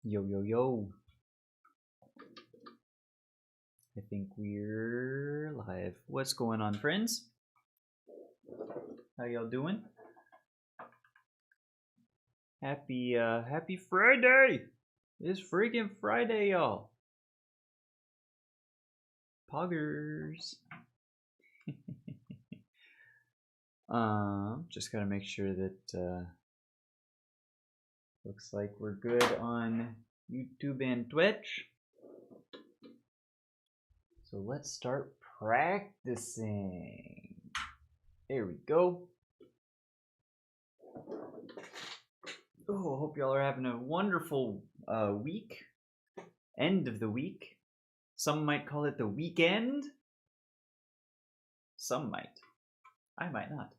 Yo, yo, yo. I think we're live. What's going on, friends? How y'all doing? Happy Friday! It's freaking Friday, y'all. Poggers. Just gotta make sure that looks like we're good on YouTube and Twitch. So let's start practicing. There we go. Oh, hope y'all are having a wonderful week. End of the week. Some might call it the weekend. Some might. I might not.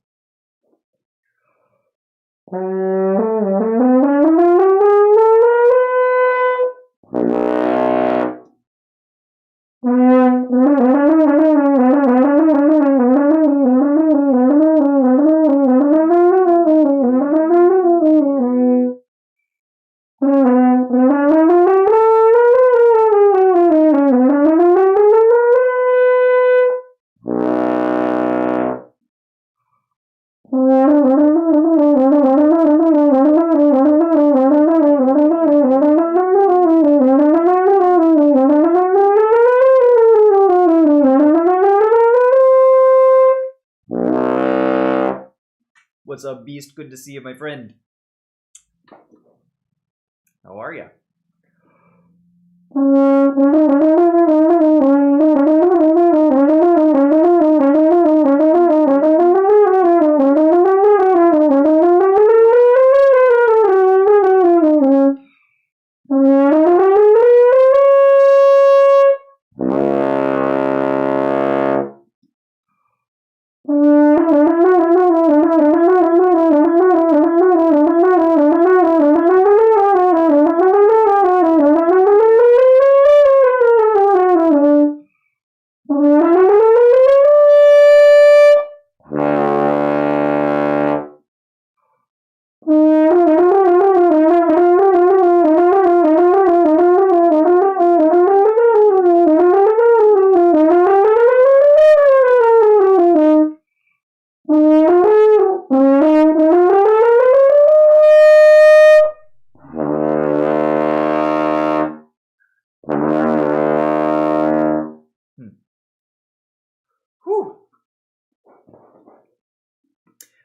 What's up, Beast? Good to see you, my friend. How are ya?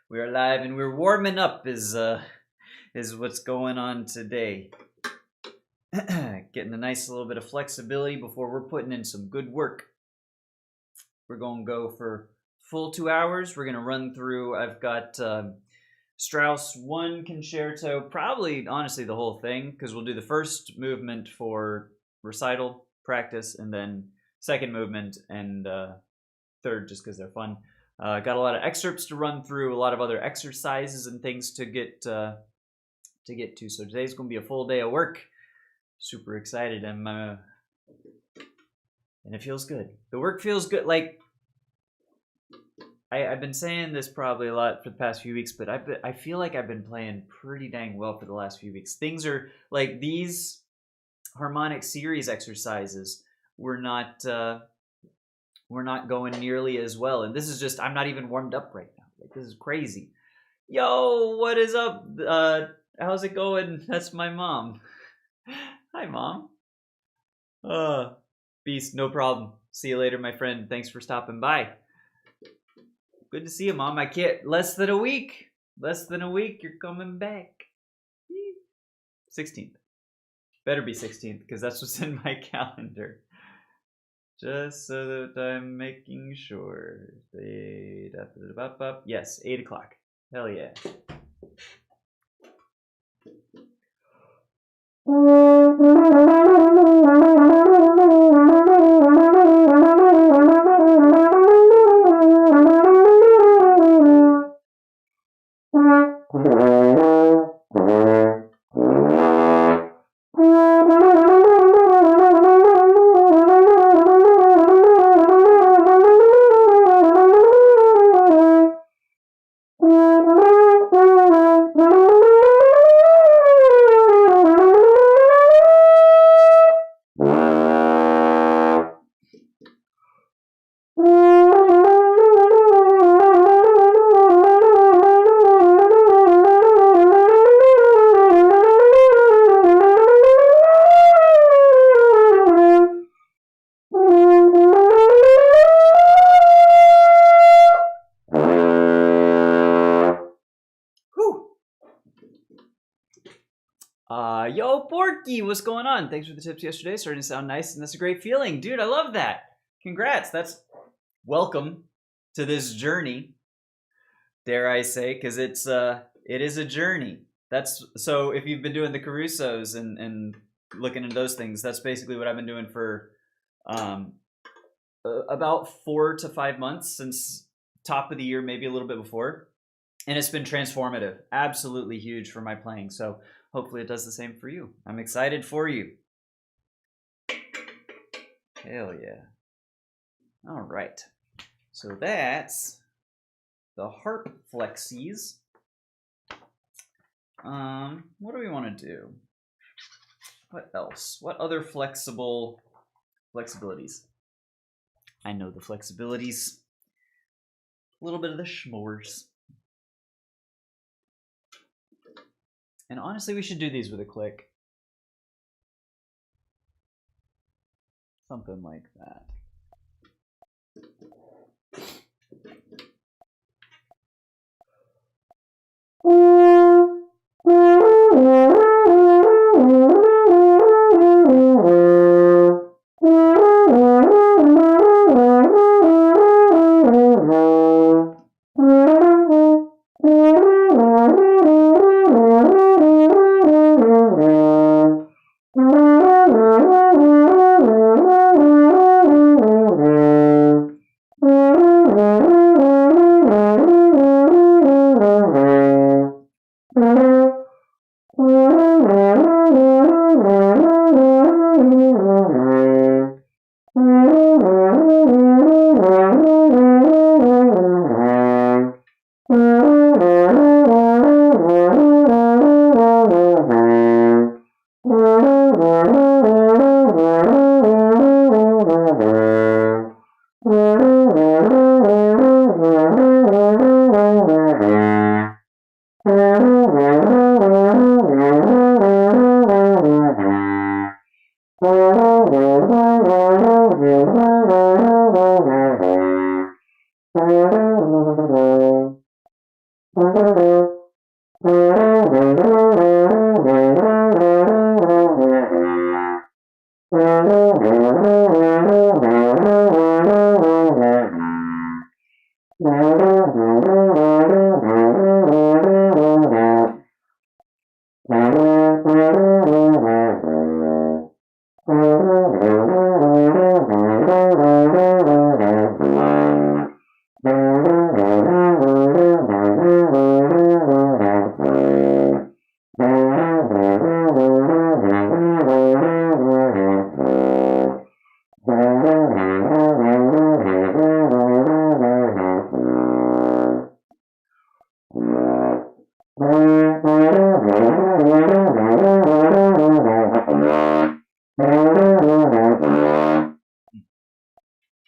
We're live and we're warming up is what's going on today. Getting a nice little bit of flexibility before we're putting in some good work. We're going to go for full 2 hours. We're going to run through, I've got Strauss 1 concerto, probably honestly the whole thing, because we'll do the first movement for recital practice and then second movement and third just because they're fun. Got a lot of excerpts to run through, a lot of other exercises and things to get to. So today's going to be a full day of work. Super excited. And it feels good. The work feels good. Like I've been saying this probably a lot for the past few weeks, but I feel like I've been playing pretty dang well for the last few weeks. Things are like these harmonic series exercises were not going nearly as well. And this is just, I'm not even warmed up right now. Like, this is crazy. Yo, what is up? How's it going? That's my mom. Hi, Mom. Beast, no problem. See you later, my friend. Thanks for stopping by. Good to see you, Mom. I can't, less than a week. Less than a week, you're coming back. 16th. Better be 16th, because that's what's in my calendar. Just so that I'm making sure. Yes, 8 o'clock. Hell yeah. Yo, Porky, what's going on? Thanks for the tips yesterday. Starting to sound nice, and that's a great feeling. Dude, I love that. Congrats. That's welcome to this journey, dare I say, because it is a journey. That's so if you've been doing the Carusos and looking into those things, that's basically what I've been doing for about 4 to 5 months since top of the year, maybe a little bit before. And it's been transformative, absolutely huge for my playing. So hopefully it does the same for you. I'm excited for you. Hell yeah. All right. So that's the harp flexies. What do we want to do? What else? What other flexibilities? I know the flexibilities. A little bit of the schmores. And honestly, we should do these with a click. Something like that.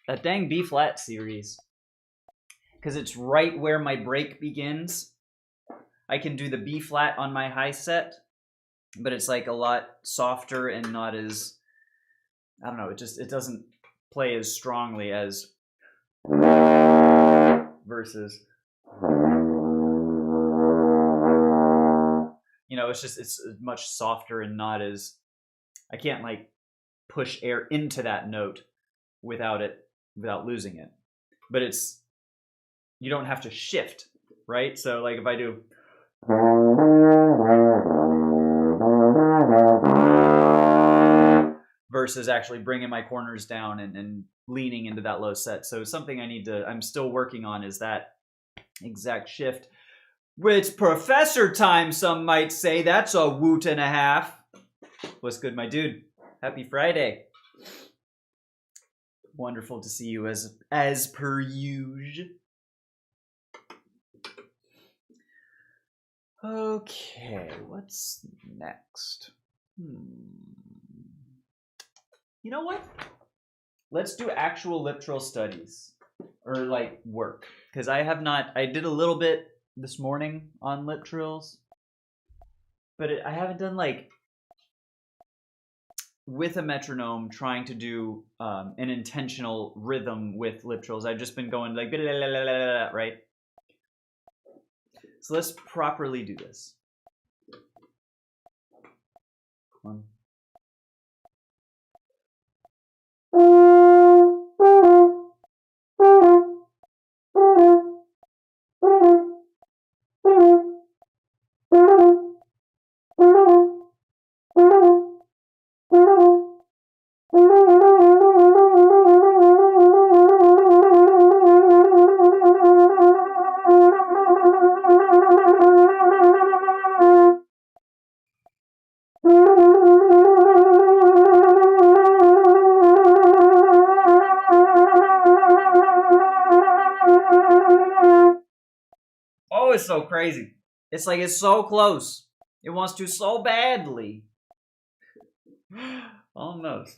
That dang B flat series, because it's right where my break begins. I can do the B flat on my high set, but it's like a lot softer and not as, I don't know, it doesn't play as strongly as versus, you know, it's much softer and not as, I can't like push air into that note without losing it. But you don't have to shift, right? So like if I do versus actually bringing my corners down and leaning into that low set. So something I'm still working on is that exact shift. It's professor time, some might say. That's a woot and a half. What's good, my dude? Happy Friday. Wonderful to see you as per usual. Okay, what's next? You know what? Let's do actual lip trill studies or like work, because I did a little bit this morning on lip trills, but I haven't done like with a metronome trying to do an intentional rhythm with lip trills. I've just been going like right. So let's properly do this. one. Oh, it's so crazy. It's like it's so close. It wants to so badly. Almost.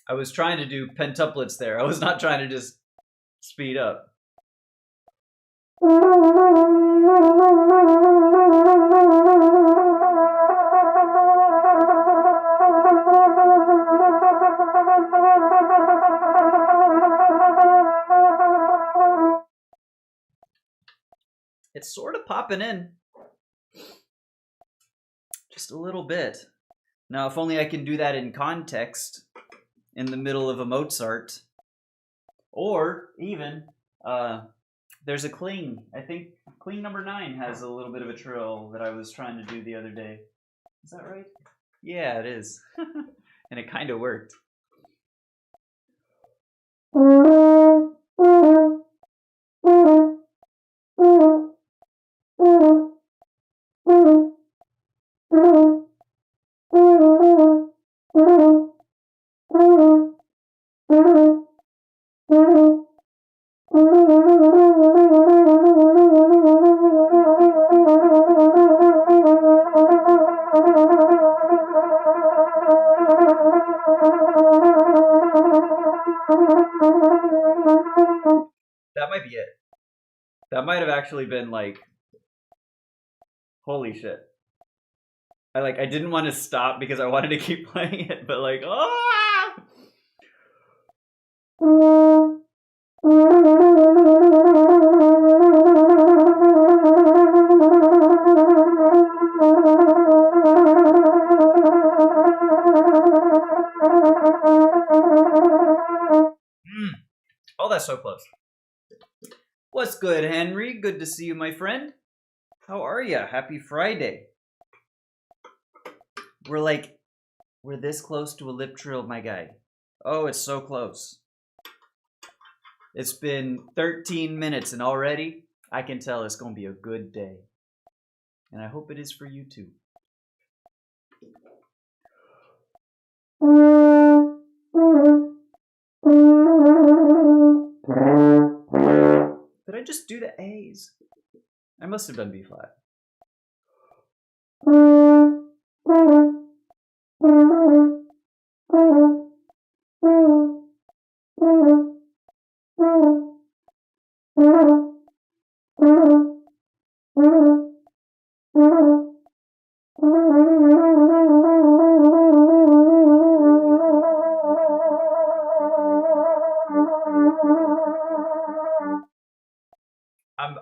I was trying to do pentuplets there. I was not trying to just speed up. It's sort of popping in. Just a little bit. Now, if only I can do that in context, in the middle of a Mozart. Or even, there's a cling. I think cling number 9 has a little bit of a trill that I was trying to do the other day. Is that right? Yeah, it is. And it kind of worked. That might be it. That might have actually been like, holy shit. I didn't want to stop because I wanted to keep playing it, but like, ah! Oh, that's so close. What's good, Henry? Good to see you, my friend. How are you? Happy Friday. We're this close to a lip trill, my guy. Oh, it's so close. It's been 13 minutes and already I can tell it's going to be a good day. And I hope it is for you too. Did I just do the A's? I must have done B flat.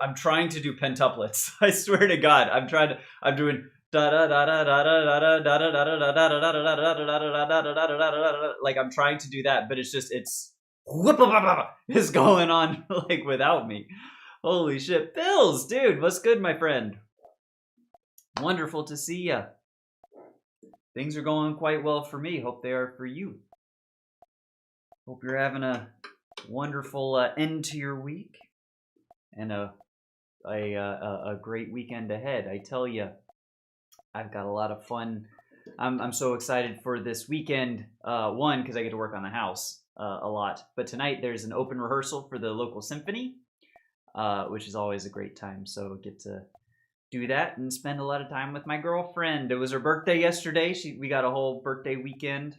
I'm trying to do pentuplets. I swear to God, I'm doing like I'm trying to do that, but it's going on like without me. Holy shit, Bills, dude, what's good, my friend? Wonderful to see ya. Things are going quite well for me. Hope they are for you. Hope you're having a wonderful end to your week and a great weekend ahead. I tell you, I've got a lot of fun. I'm so excited for this weekend. One, because I get to work on the house a lot. But tonight there's an open rehearsal for the local symphony, which is always a great time. So get to do that and spend a lot of time with my girlfriend. It was her birthday yesterday. We got a whole birthday weekend.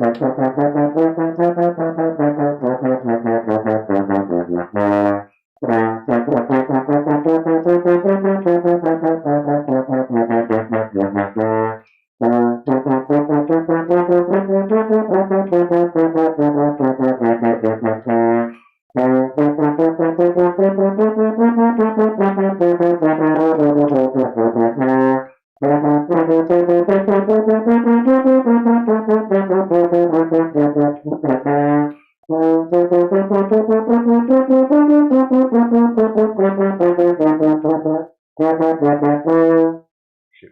Shoot.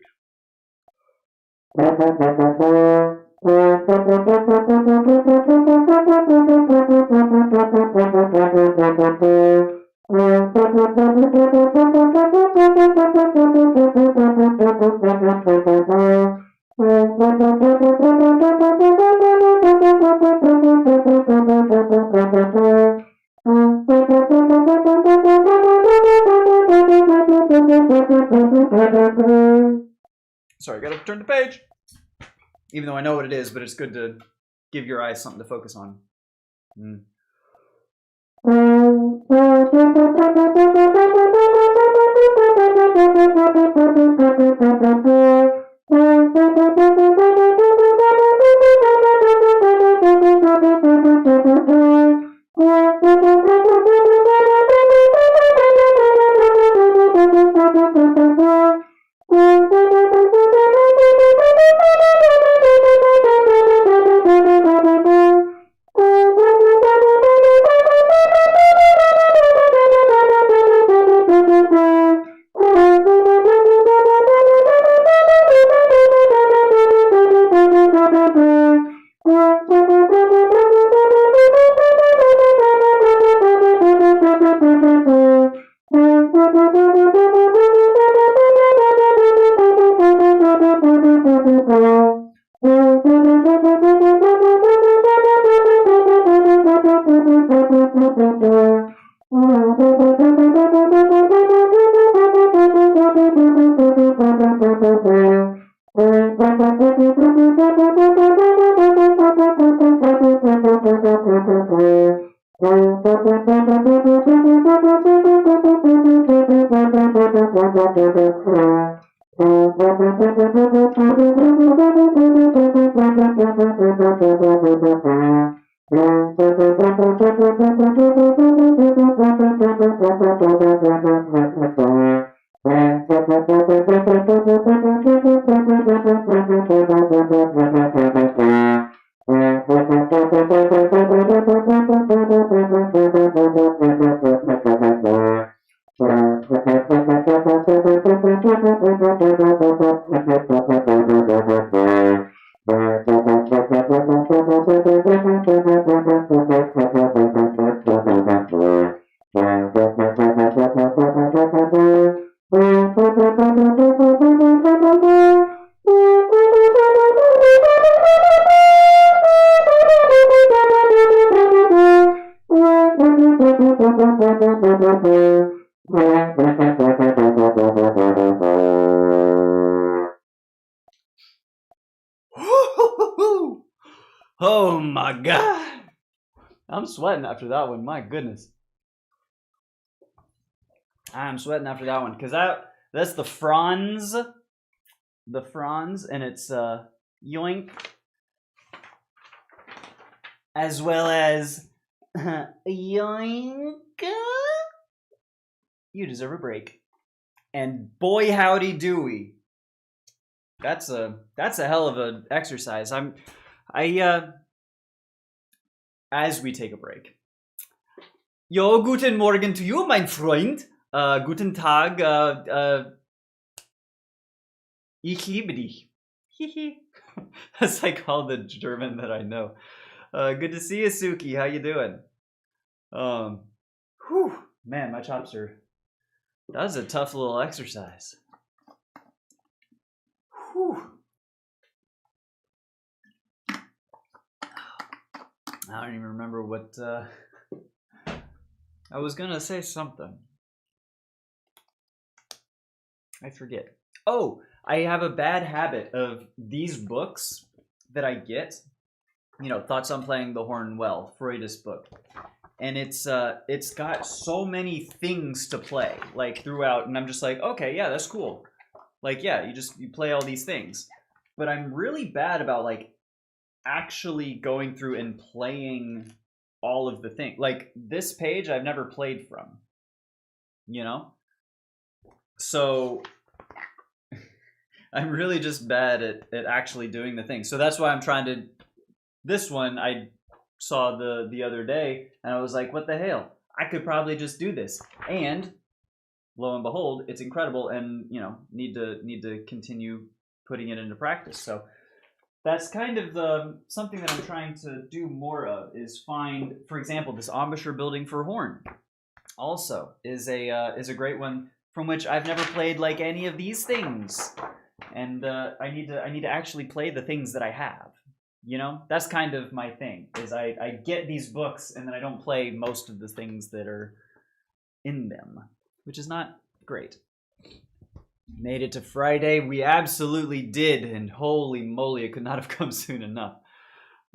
Sorry, gotta turn the page. Even though I know what it is, but it's good to give your eyes something to focus on. Oh my god! I'm sweating after that one. My goodness. I'm sweating after that one because that's the Franz. The Franz, and it's yoink. As well as yoink. You deserve a break. And boy howdy dooey. That's a hell of an exercise. As we take a break. Jo, guten Morgen to you, mein Freund. Guten Tag. Ich liebe dich. That's like all the German that I know. Good to see you, Suki. How you doing? Whew, man, my chops are. That was a tough little exercise. Whew. I don't even remember what. I was gonna say something. I forget. Oh, I have a bad habit of these books that I get. Thoughts on Playing the Horn Well, Freud's book. And it's got so many things to play, like, throughout, and I'm just like, okay, yeah, that's cool. Like, yeah, you play all these things. But I'm really bad about, like, actually going through and playing all of the things. Like, this page I've never played from, So I'm really just bad at actually doing the thing. So that's why I'm trying to. This one I saw the other day, and I was like, what the hell? I could probably just do this. And lo and behold, it's incredible, and need to continue putting it into practice. So that's kind of something that I'm trying to do more of, is find, for example, this embouchure building for horn. Also, is a great one from which I've never played like any of these things, and I need to actually play the things that I have. That's kind of my thing. Is I get these books and then I don't play most of the things that are in them, which is not great. Made it to Friday. We absolutely did, and holy moly, it could not have come soon enough.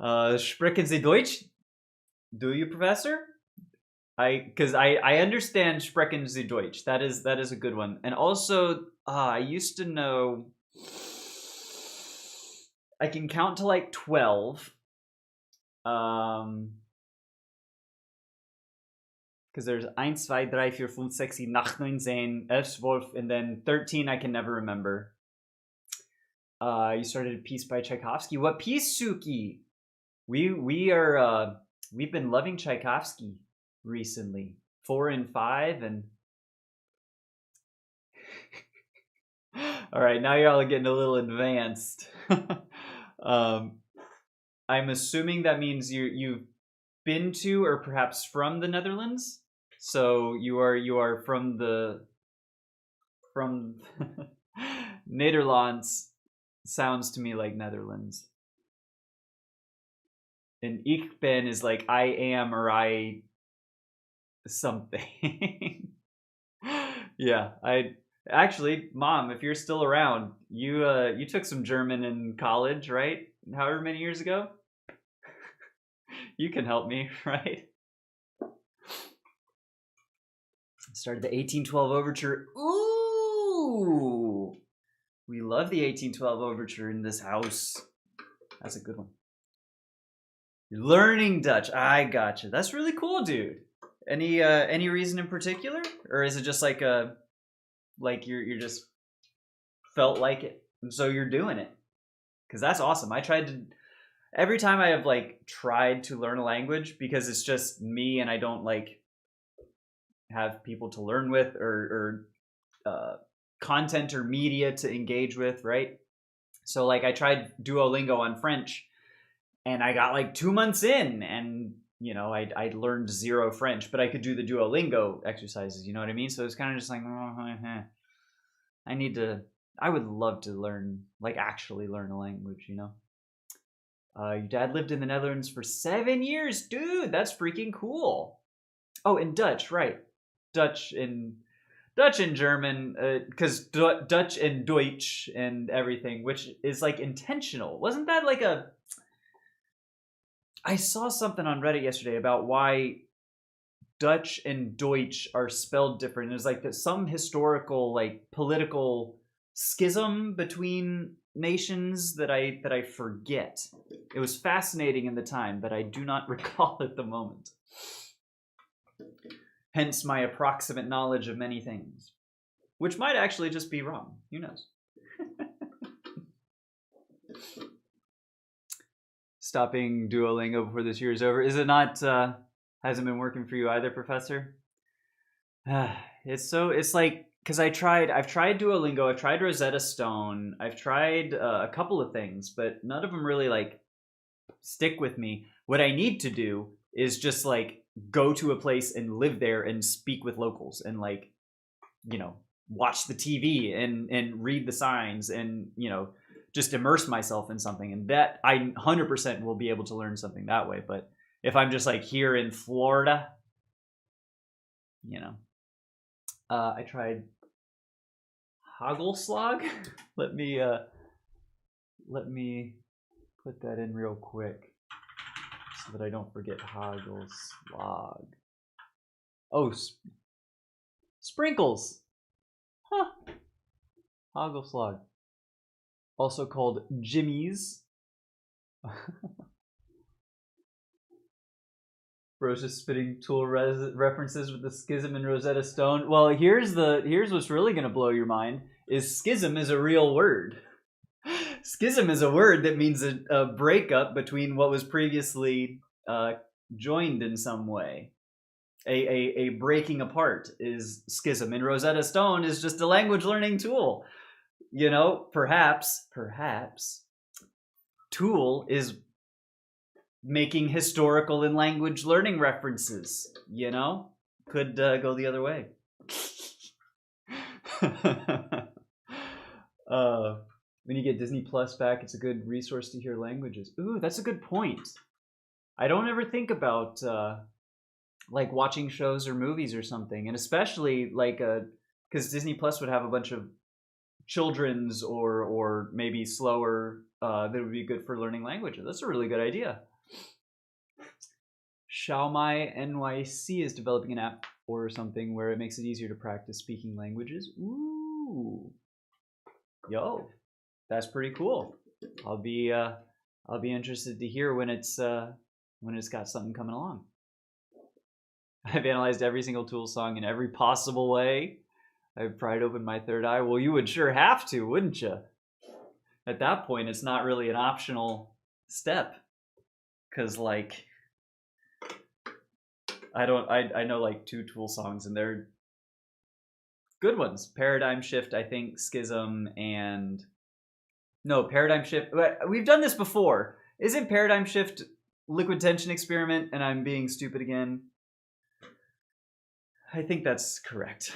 Sprechen Sie Deutsch? Do you, Professor? Because I understand Sprechen Sie Deutsch. That is a good one. And also, I used to know. I can count to like 12. Because there's 1, 2, 3, 4, 5, 6, 7, 8, 9, 10, 11, 12, and then 13 I can never remember. You started a piece by Tchaikovsky. What piece, Suki? We've been loving Tchaikovsky recently. 4 and 5, and all right, now y'all are getting a little advanced. I'm assuming that means you've been to or perhaps from the Netherlands. So you are from Nederlands. Sounds to me like Netherlands. And ich ben is like I am or I something. Yeah, actually, Mom, if you're still around, you took some German in college, right? However many years ago. You can help me, right? Started the 1812 Overture. Ooh! We love the 1812 Overture in this house. That's a good one. You're learning Dutch. I gotcha. That's really cool, dude. Any reason in particular? Or is it just like you're just felt like it, and so you're doing it? Because that's awesome. Every time I have like tried to learn a language, because it's just me and I don't like have people to learn with or content or media to engage with, right? So like I tried Duolingo on French, and I got like 2 months in, and I learned 0 French, but I could do the Duolingo exercises. You know what I mean? So it's kind of just like, I would love to learn, like actually learn a language. Your dad lived in the Netherlands for 7 years, dude. That's freaking cool. Oh, and Dutch, right? Dutch and German, because Dutch and Deutsch and everything, which is like intentional. Wasn't that like I saw something on Reddit yesterday about why Dutch and Deutsch are spelled different. There's like some historical, like political schism between nations that I forget. It was fascinating in the time, but I do not recall at the moment. Hence my approximate knowledge of many things, which might actually just be wrong. Who knows? Stopping Duolingo before this year is over. Is it not? Hasn't been working for you either, Professor? It's like, because I've tried Duolingo, I've tried Rosetta Stone, I've tried a couple of things, but none of them really like stick with me. What I need to do is just like go to a place and live there and speak with locals and like, watch the TV and read the signs and, just immerse myself in something. And that I 100% will be able to learn something that way. But if I'm just like here in Florida, I tried Hagelslag. Let me put that in real quick. so that I don't forget Hagelslag. Oh, sprinkles. Huh. Hagelslag. Also called jimmies. Bro's just spitting tool references with the schism and Rosetta Stone. Well, here's what's really gonna blow your mind: is schism is a real word. Schism is a word that means a breakup between what was previously joined in some way. A breaking apart is schism, and Rosetta Stone is just a language learning tool. You know, perhaps tool is making historical and language learning references. You know, could go the other way. When you get Disney Plus back, it's a good resource to hear languages. Ooh, that's a good point. I don't ever think about like watching shows or movies or something, and especially like because Disney Plus would have a bunch of children's or maybe slower that would be good for learning languages. That's a really good idea. Xiaomai NYC is developing an app or something where it makes it easier to practice speaking languages. Ooh, yo, that's pretty cool. I'll be interested to hear when it's got something coming along. I've analyzed every single Tool song in every possible way. I've pried open my third eye. Well, you would sure have to, wouldn't you? At that point, it's not really an optional step, because like I know like 2 Tool songs, and they're good ones. Paradigm Shift, I think, Schism, and no, Paradigm Shift. We've done this before. Isn't Paradigm Shift Liquid Tension Experiment? And I'm being stupid again. I think that's correct.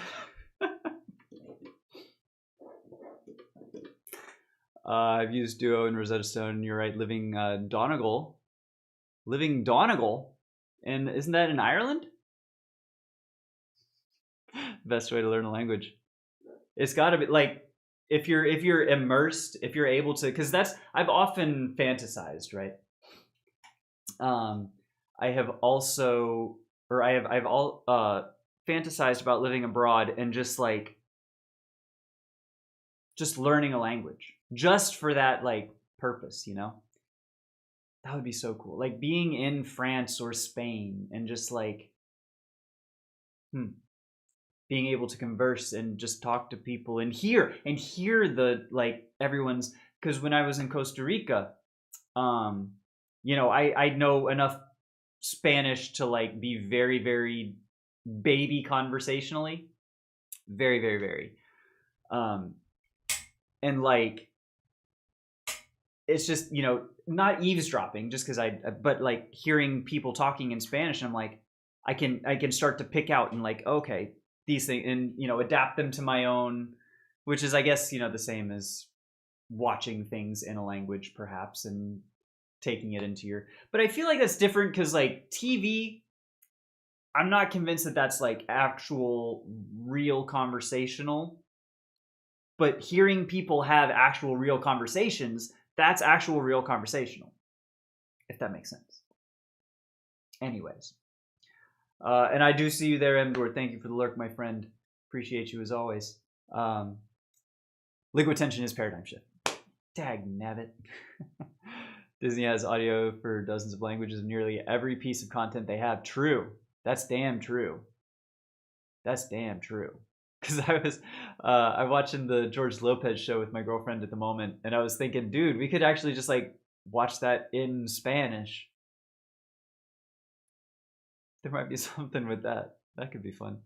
I've used Duo and Rosetta Stone. You're right. Living Donegal. And isn't that in Ireland? Best way to learn a language. It's got to be like if you're immersed, if you're able to, because that's I've often fantasized, right? I've fantasized about living abroad and just learning a language just for that like purpose, you know. That would be so cool. Like being in France or Spain and just like being able to converse and just talk to people and hear the like everyone's, because when I was in Costa Rica, you know, I know enough Spanish to like be very, very baby conversationally. Very, very, very. And like it's just, you know, not eavesdropping just because but like hearing people talking in Spanish, and I'm like, I can start to pick out and like, okay, these things, and you know, adapt them to my own, which is, I guess, you know, the same as watching things in a language perhaps and taking it into your, but I feel like that's different because like TV, I'm not convinced that that's like actual real conversational, but hearing people have actual real conversations, that's actual real conversational, if that makes sense. Anyways, and I do see you there, Emdor. Thank you for the lurk, my friend. Appreciate you as always. Liquid Tension is Paradigm Shift. Dag nabbit. Disney has audio for dozens of languages of nearly every piece of content they have. True. That's damn true. That's damn true. Because I'm watching the George Lopez show with my girlfriend at the moment, and I was thinking, dude, we could actually just like watch that in Spanish. There might be something with that. That could be fun.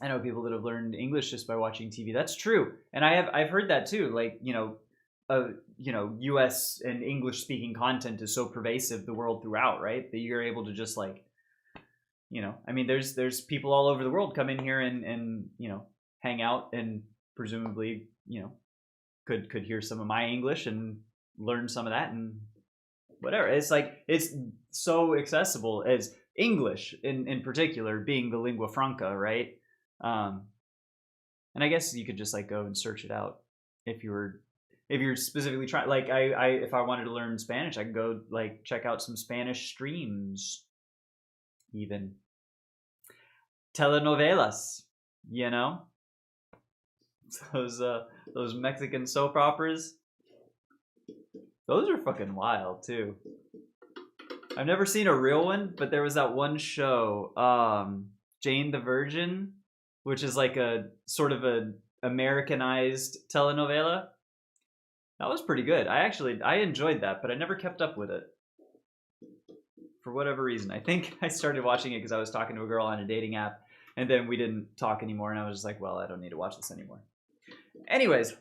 I know people that have learned English just by watching TV. That's true, and I've heard that too. Like, you know, U.S. and English speaking content is so pervasive the world throughout, right? That you're able to just like, you know, I mean, there's people all over the world come in here and you know, hang out and presumably, you know, could hear some of my English and learn some of that and whatever. It's like, it's so accessible as English in particular being the lingua franca, right? And I guess you could just like go and search it out if you were If you're specifically trying, like if I wanted to learn Spanish, I could go like check out some Spanish streams, even telenovelas, you know, those Mexican soap operas. Those are fucking wild too. I've never seen a real one, but there was that one show, Jane the Virgin, which is like a sort of a Americanized telenovela. That was pretty good. I enjoyed that, but I never kept up with it for whatever reason. I think I started watching it because I was talking to a girl on a dating app, and then we didn't talk anymore, and I was just like, well, I don't need to watch this anymore. Anyways,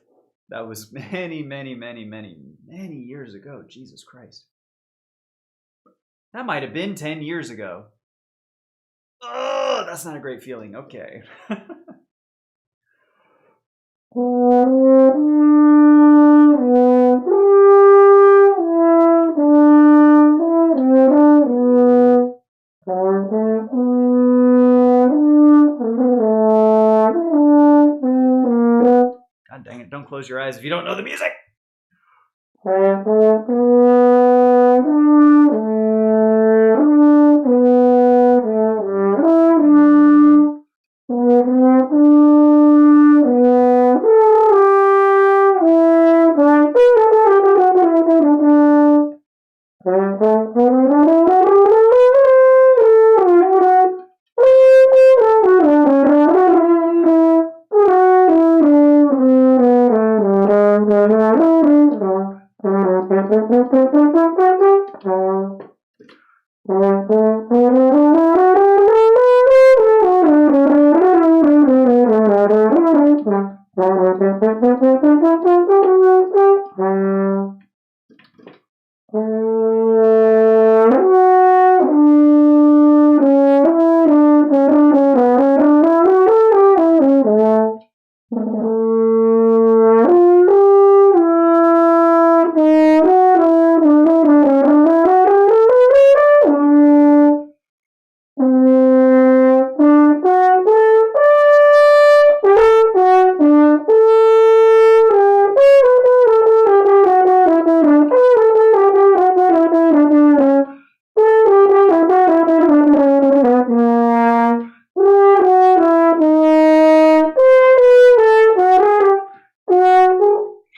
that was many, many, many, many, many years ago. Jesus Christ. That might have been 10 years ago. Oh, that's not a great feeling. Okay. God dang it, don't close your eyes if you don't know the music.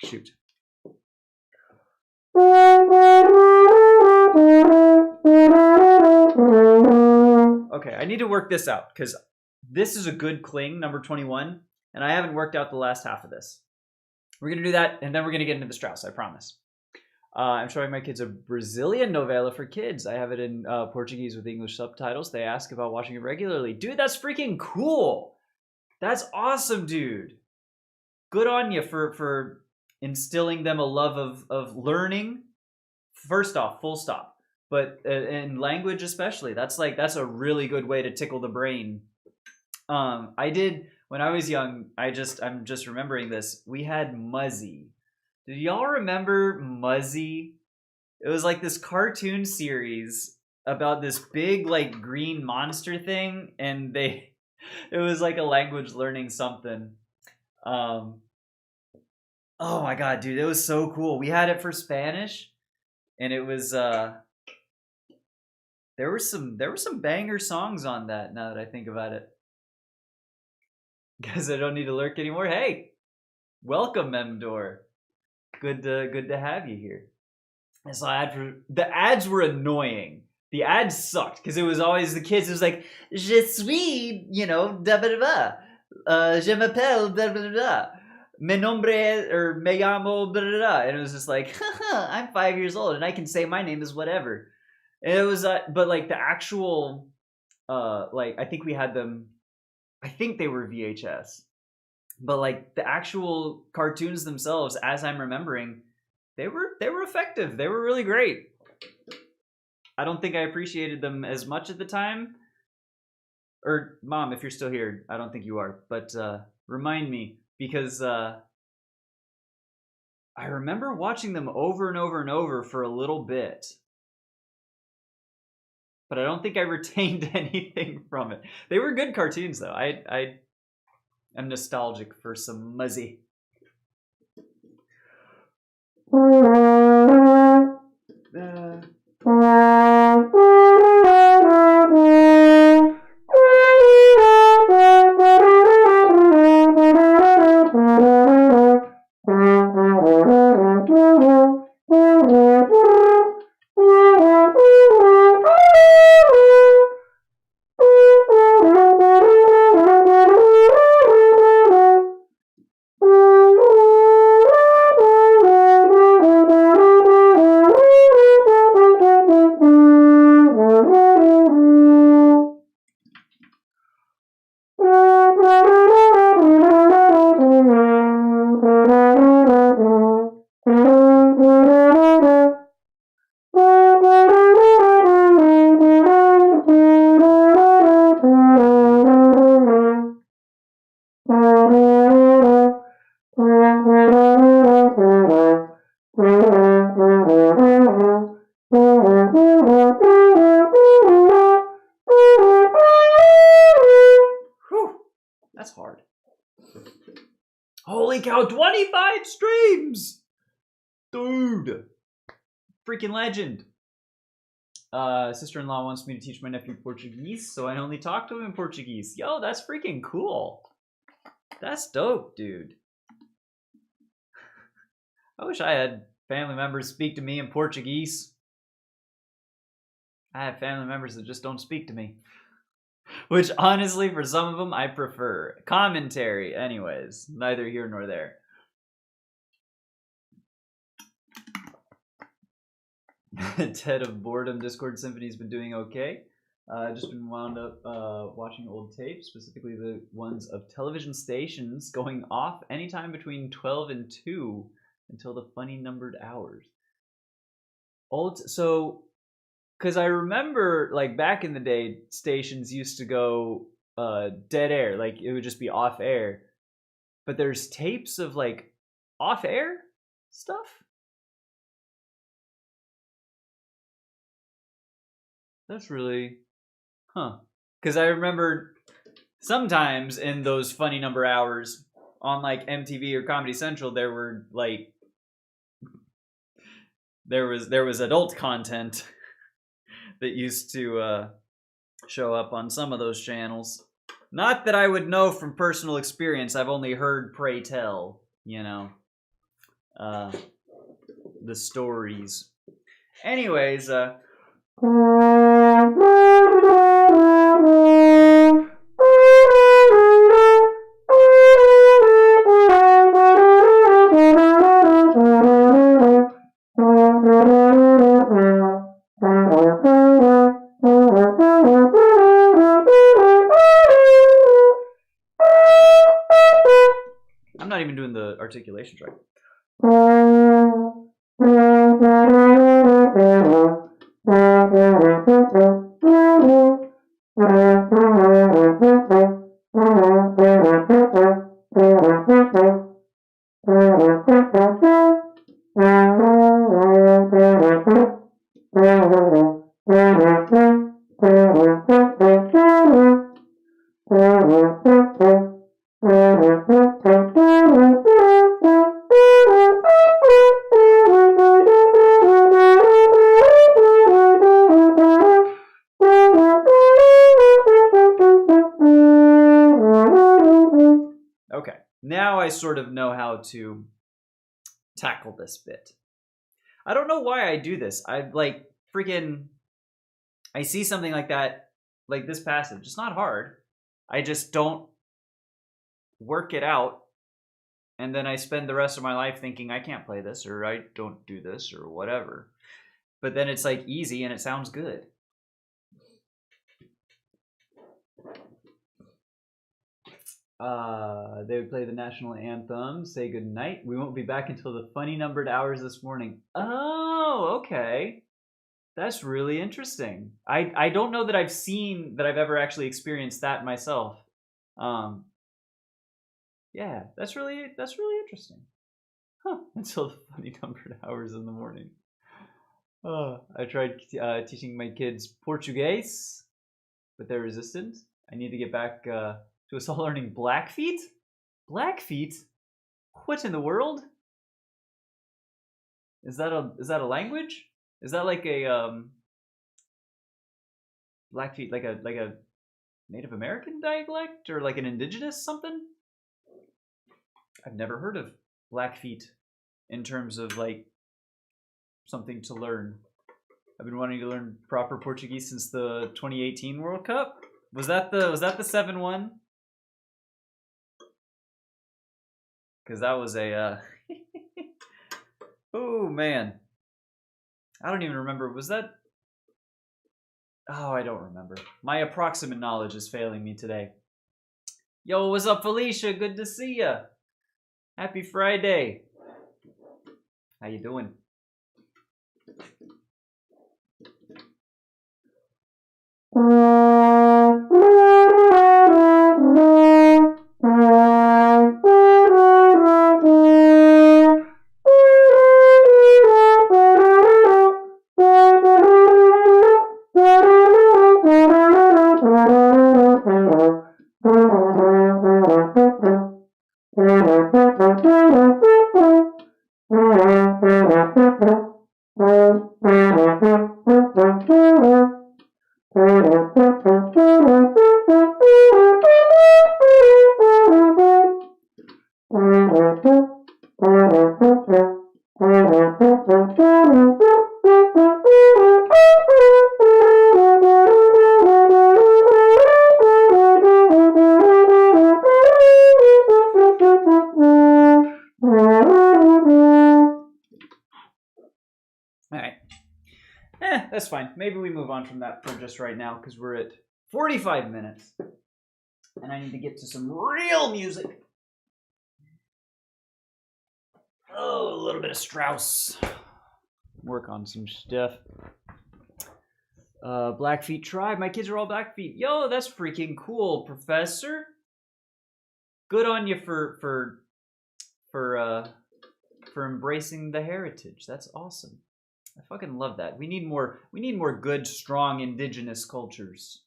Shoot. Okay, I need to work this out because this is a good cling, number 21, and I haven't worked out the last half of this. We're going to do that, and then we're going to get into the Strauss, I promise. I'm showing my kids a Brazilian novella for kids. I have it in Portuguese with English subtitles. They ask about watching it regularly. Dude, that's freaking cool. That's awesome, dude. Good on you for instilling them a love of learning. First off, full stop. But in language especially, that's a really good way to tickle the brain. I did when I was young. I'm just remembering this. We had Muzzy. Did y'all remember Muzzy? It was like this cartoon series about this big like green monster thing, and it was like a language learning something. Oh my god, dude, it was so cool. We had it for Spanish, and it was there were some banger songs on that. Now that I think about it, guess I don't need to lurk anymore. Hey, welcome, Memdor. Good to have you here. And so the ads were annoying. The ads sucked because it was always the kids. It was like je suis, da da da, je m'appelle da da da, mi nombre or me llamo da da da, and it was just like I'm 5 years old and I can say my name is whatever. And it was but like the actual like I think we had them. I think they were VHS. But like the actual cartoons themselves, as I'm remembering, they were effective. They were really great. I don't think I appreciated them as much at the time. Or Mom, if you're still here, I don't think you are. But remind me, because I remember watching them over and over and over for a little bit. But I don't think I retained anything from it. They were good cartoons, though. I'm nostalgic for some Muzzy. That's hard. Holy cow, 25 streams! Dude. Freaking legend. Sister-in-law wants me to teach my nephew Portuguese, so I only talk to him in Portuguese. Yo, that's freaking cool. That's dope, dude. I wish I had family members speak to me in Portuguese. I have family members that just don't speak to me. Which, honestly, for some of them, I prefer. Commentary, anyways. Neither here nor there. Ted of Boredom Discord Symphony's been doing okay. Just been wound up watching old tapes, specifically the ones of television stations going off anytime between 12 and 2 until the funny numbered hours. So, because I remember, like, back in the day, stations used to go dead air. Like, it would just be off air. But there's tapes of, like, off air stuff? That's really... Huh. Because I remember sometimes in those funny number hours on, like, MTV or Comedy Central, there were, like... There was adult content that used to show up on some of those channels. Not that I would know from personal experience. I've only heard pray tell, you know, the stories. Anyways, I'm not even doing the articulations right. Okay, now I sort of know how to tackle this bit. I don't know why I do this. I see something like that, like this passage. It's not hard. I just don't work it out. And then I spend the rest of my life thinking I can't play this, or I don't do this, or whatever. But then it's like easy and it sounds good. They would play the national anthem, say good night. We won't be back until the funny numbered hours this morning. Oh, okay. That's really interesting. I don't know that I've ever actually experienced that myself. Yeah, that's really interesting. Huh, until the funny numbered hours in the morning. I tried teaching my kids Portuguese, but they're resistant. I need to get back to us all learning Blackfeet? Blackfeet? What in the world? Is that a language? Is that like a Blackfeet, like a Native American dialect or like an indigenous something? I've never heard of Blackfeet in terms of like something to learn. I've been wanting to learn proper Portuguese since the 2018 World Cup. Was that the 7-1? Because that was a oh man, I don't even remember. Was that? Oh, I don't remember. My approximate knowledge is failing me today. Yo, what's up, Felicia? Good to see ya. Happy Friday. How you doing? That's fine. Maybe we move on from that for just right now because we're at 45 minutes. And I need to get to some real music. Oh, a little bit of Strauss. Work on some stuff. Blackfeet tribe. My kids are all Blackfeet. Yo, that's freaking cool, Professor. Good on you for embracing the heritage. That's awesome. I fucking love that. We need more good, strong indigenous cultures.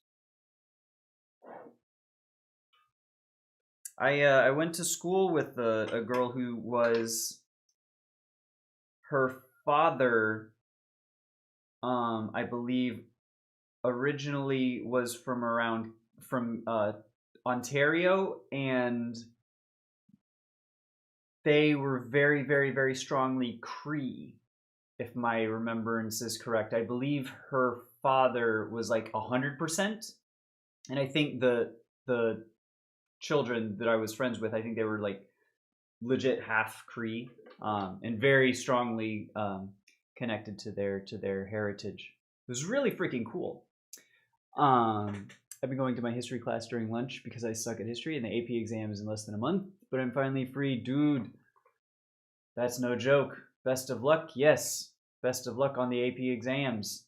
I went to school with a girl who was her father, I believe, originally was from Ontario, and they were very, very, very strongly Cree, if my remembrance is correct. I believe her father was like 100%, and I think the children that I was friends with, I think they were like legit half Cree, and very strongly connected to their heritage. It was really freaking cool. I've been going to my history class during lunch because I suck at history and the AP exam is in less than a month, but I'm finally free. Dude, that's no joke. Best of luck. Yes, best of luck on the AP exams.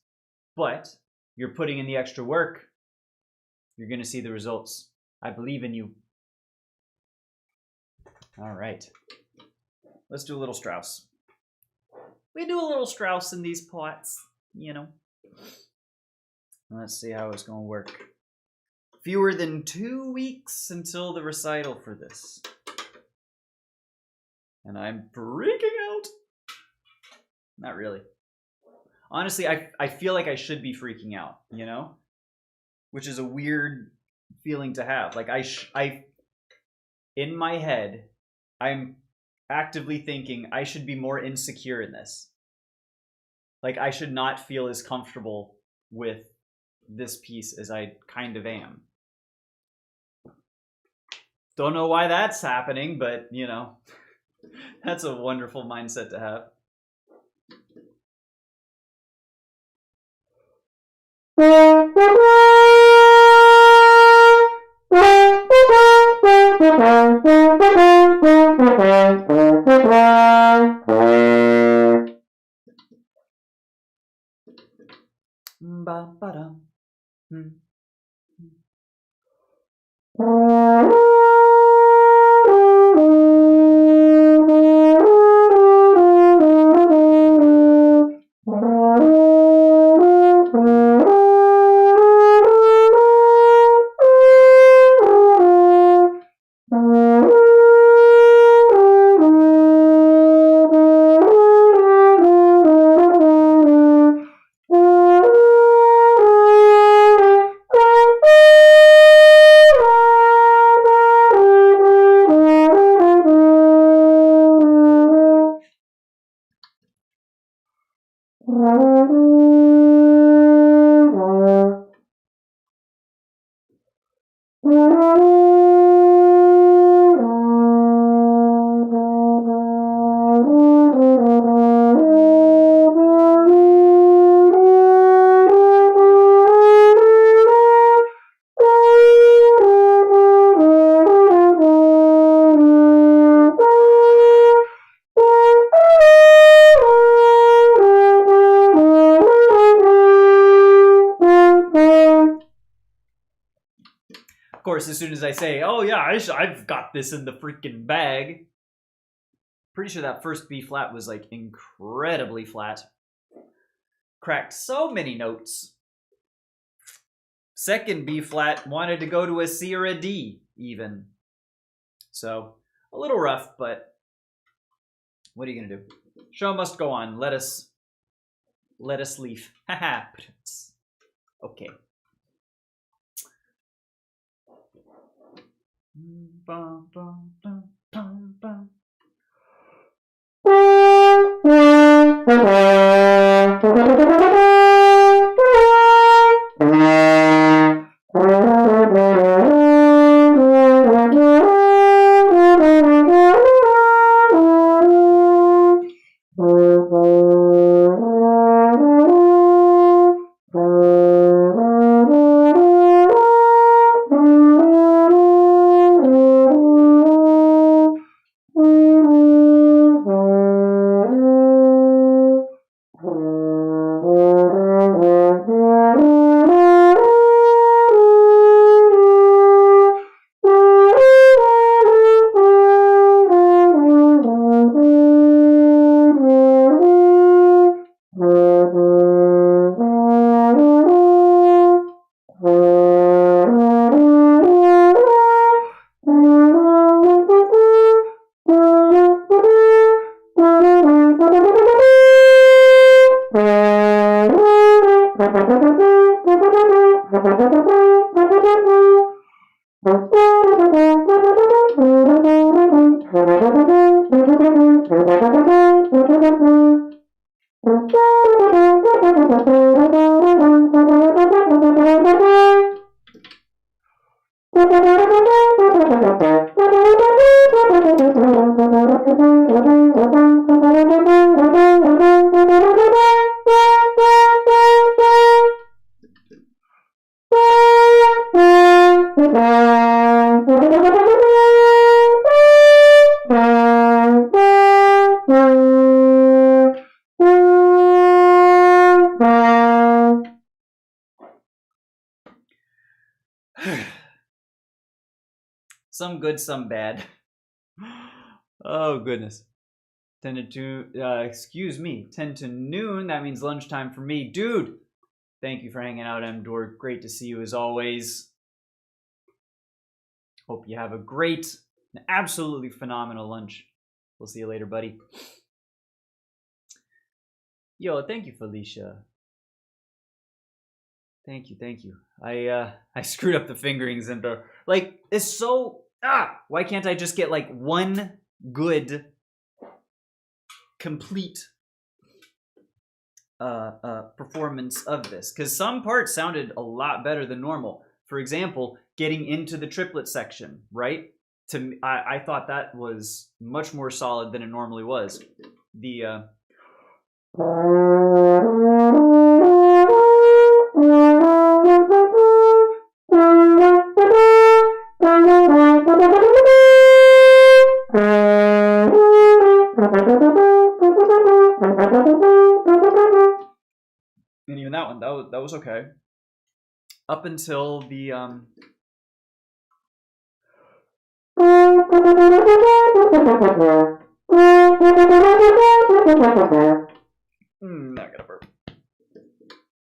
But you're putting in the extra work. You're going to see the results. I believe in you. All right. Let's do a little Strauss. We do a little Strauss in these plots, you know. Let's see how it's going to work. Fewer than 2 weeks until the recital for this. And I'm freaking out. Not really. Honestly, I feel like I should be freaking out, you know? Which is a weird feeling to have. Like I in my head, I'm actively thinking I should be more insecure in this. Like I should not feel as comfortable with this piece as I kind of am. Don't know why that's happening, but you know, that's a wonderful mindset to have. Ba-ba-dum. Of course, as soon as I say, oh yeah, I've got this in the freaking bag, pretty sure that first B flat was like incredibly flat. Cracked so many notes. Second B flat wanted to go to a C or a D even. So a little rough, but what are you gonna do? Show must go on. Let us leave. Haha. Okay. Bum, bum, bum, bum, bum. Some good, some bad. Oh, goodness. 10 to 2, excuse me, 10 to noon. That means lunchtime for me. Dude, thank you for hanging out, Mdor. Great to see you as always. Hope you have a great, an absolutely phenomenal lunch. We'll see you later, buddy. Yo, thank you, Felicia. Thank you. I screwed up the fingerings and like it's so why can't I just get like one good complete performance of this? Because some parts sounded a lot better than normal. For example, getting into the triplet section, right? I thought that was much more solid than it normally was. The and even that one, that was okay. Up until the not gonna burp.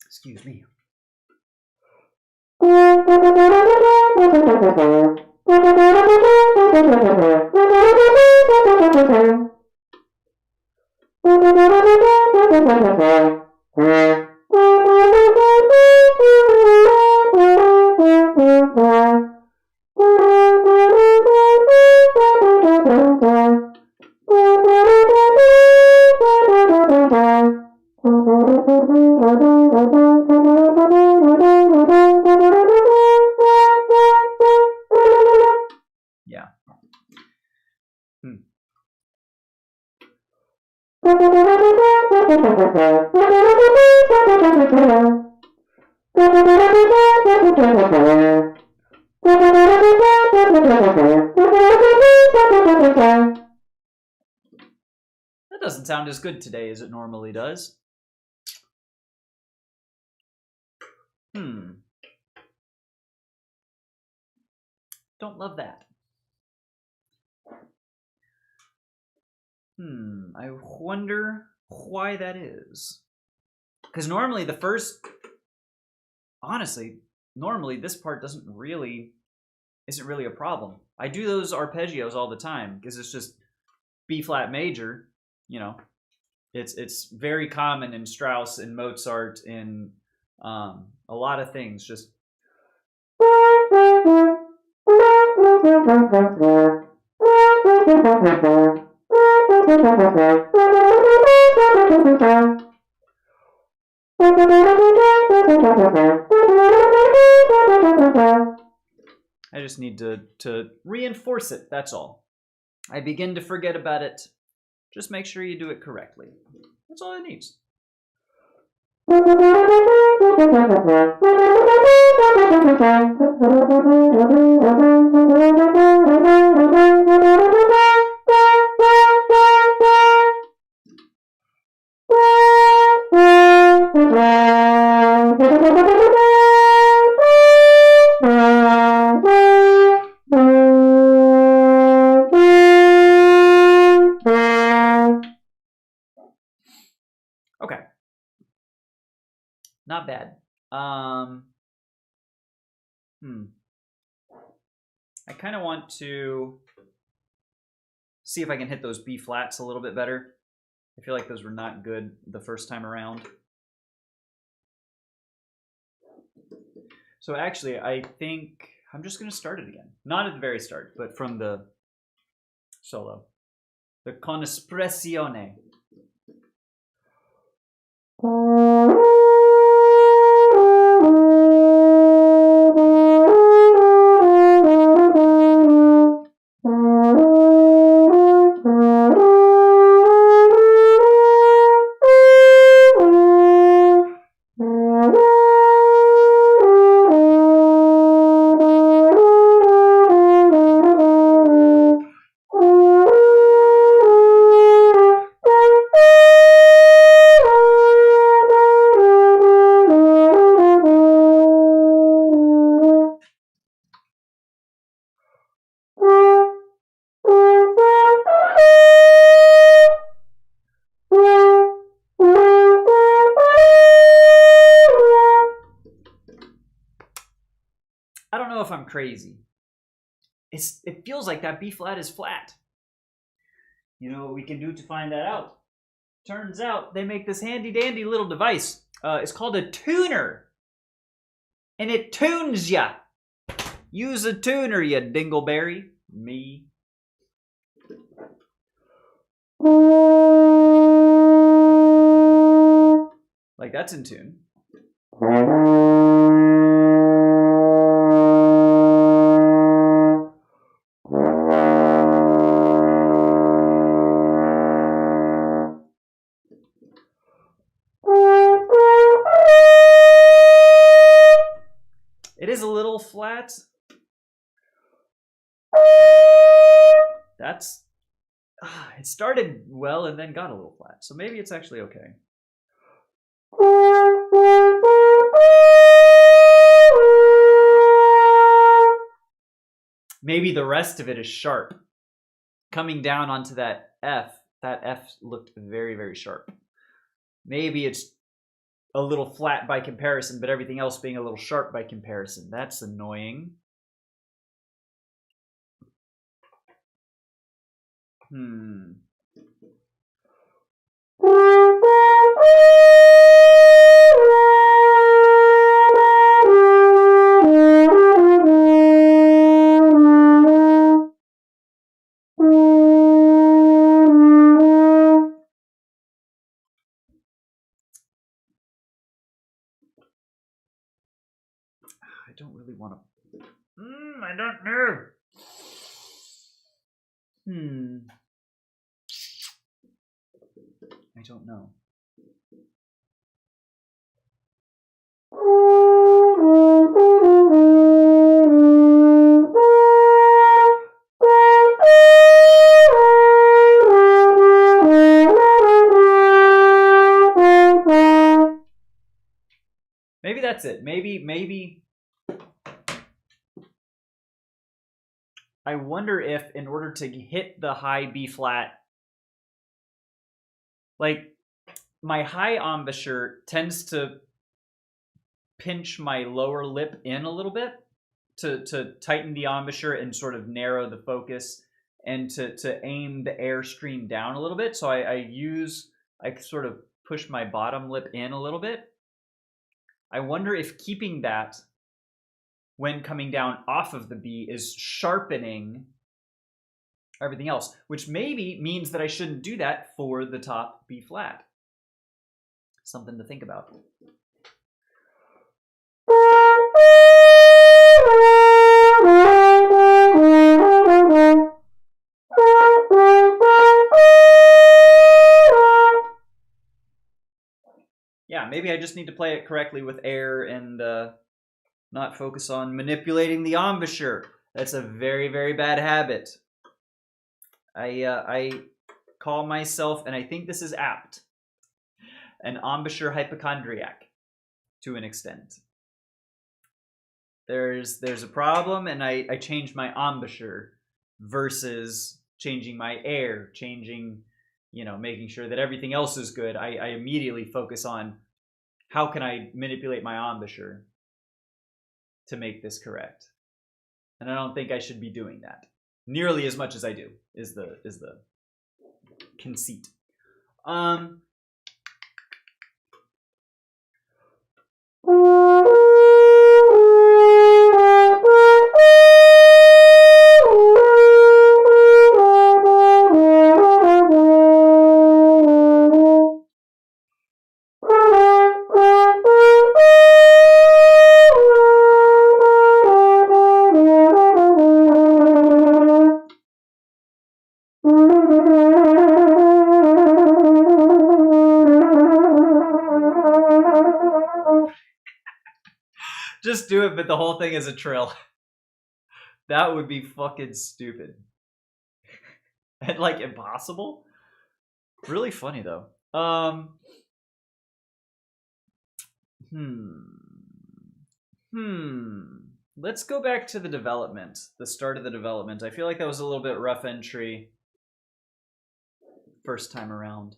Excuse me. Yeah. That doesn't sound as good today as it normally does. Don't love that. I wonder why that is. Because normally normally this part isn't really a problem. I do those arpeggios all the time because it's just B flat major, you know. It's very common in Strauss and Mozart and a lot of things. Just I just need to reinforce it, that's all. I begin to forget about it. Just make sure you do it correctly. That's all it needs. Okay. Not bad. I kind of want to see if I can hit those B flats a little bit better. I feel like those were not good the first time around. So actually, I think I'm just going to start it again. Not at the very start, but from the solo. The con espressione. I don't know if I'm crazy. It feels like that B flat is flat. You know what we can do to find that out? Turns out they make this handy dandy little device. It's called a tuner. And it tunes ya. Use a tuner, ya dingleberry. Me. Like that's in tune. It is a little flat. That's... it started well and then got a little flat. So maybe it's actually okay. Maybe the rest of it is sharp. Coming down onto that F looked very, very sharp. Maybe it's a little flat by comparison, but everything else being a little sharp by comparison. That's annoying. I don't really want to. I don't know. I don't know. Maybe that's it. Maybe. I wonder if in order to hit the high B flat, like my high embouchure tends to pinch my lower lip in a little bit to tighten the embouchure and sort of narrow the focus and to aim the air stream down a little bit. So I sort of push my bottom lip in a little bit. I wonder if keeping that when coming down off of the B is sharpening everything else, which maybe means that I shouldn't do that for the top B flat. Something to think about. Yeah, maybe I just need to play it correctly with air and not focus on manipulating the embouchure. That's a very, very bad habit. I call myself, and I think this is apt, an embouchure hypochondriac to an extent. There's a problem, and I change my embouchure versus changing my air, making sure that everything else is good. I immediately focus on how can I manipulate my embouchure to make this correct. And I don't think I should be doing that nearly as much as I do is the conceit. Just do it, but the whole thing is a trill. That would be fucking stupid. And like impossible. Really funny though. Let's go back to the development, the start of the development. I feel like that was a little bit rough entry first time around.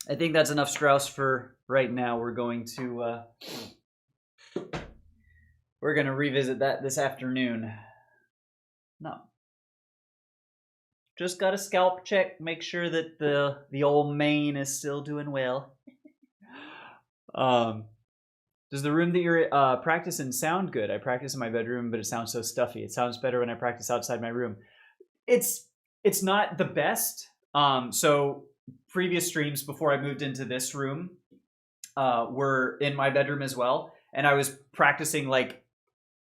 I think that's enough Strauss for right now. We're going to revisit that this afternoon. No. Just got a scalp check, make sure that the old mane is still doing well. Does the room that you're practicing sound good? I practice in my bedroom, but it sounds so stuffy. It sounds better when I practice outside my room. It's not the best. So previous streams before I moved into this room were in my bedroom as well, and I was practicing like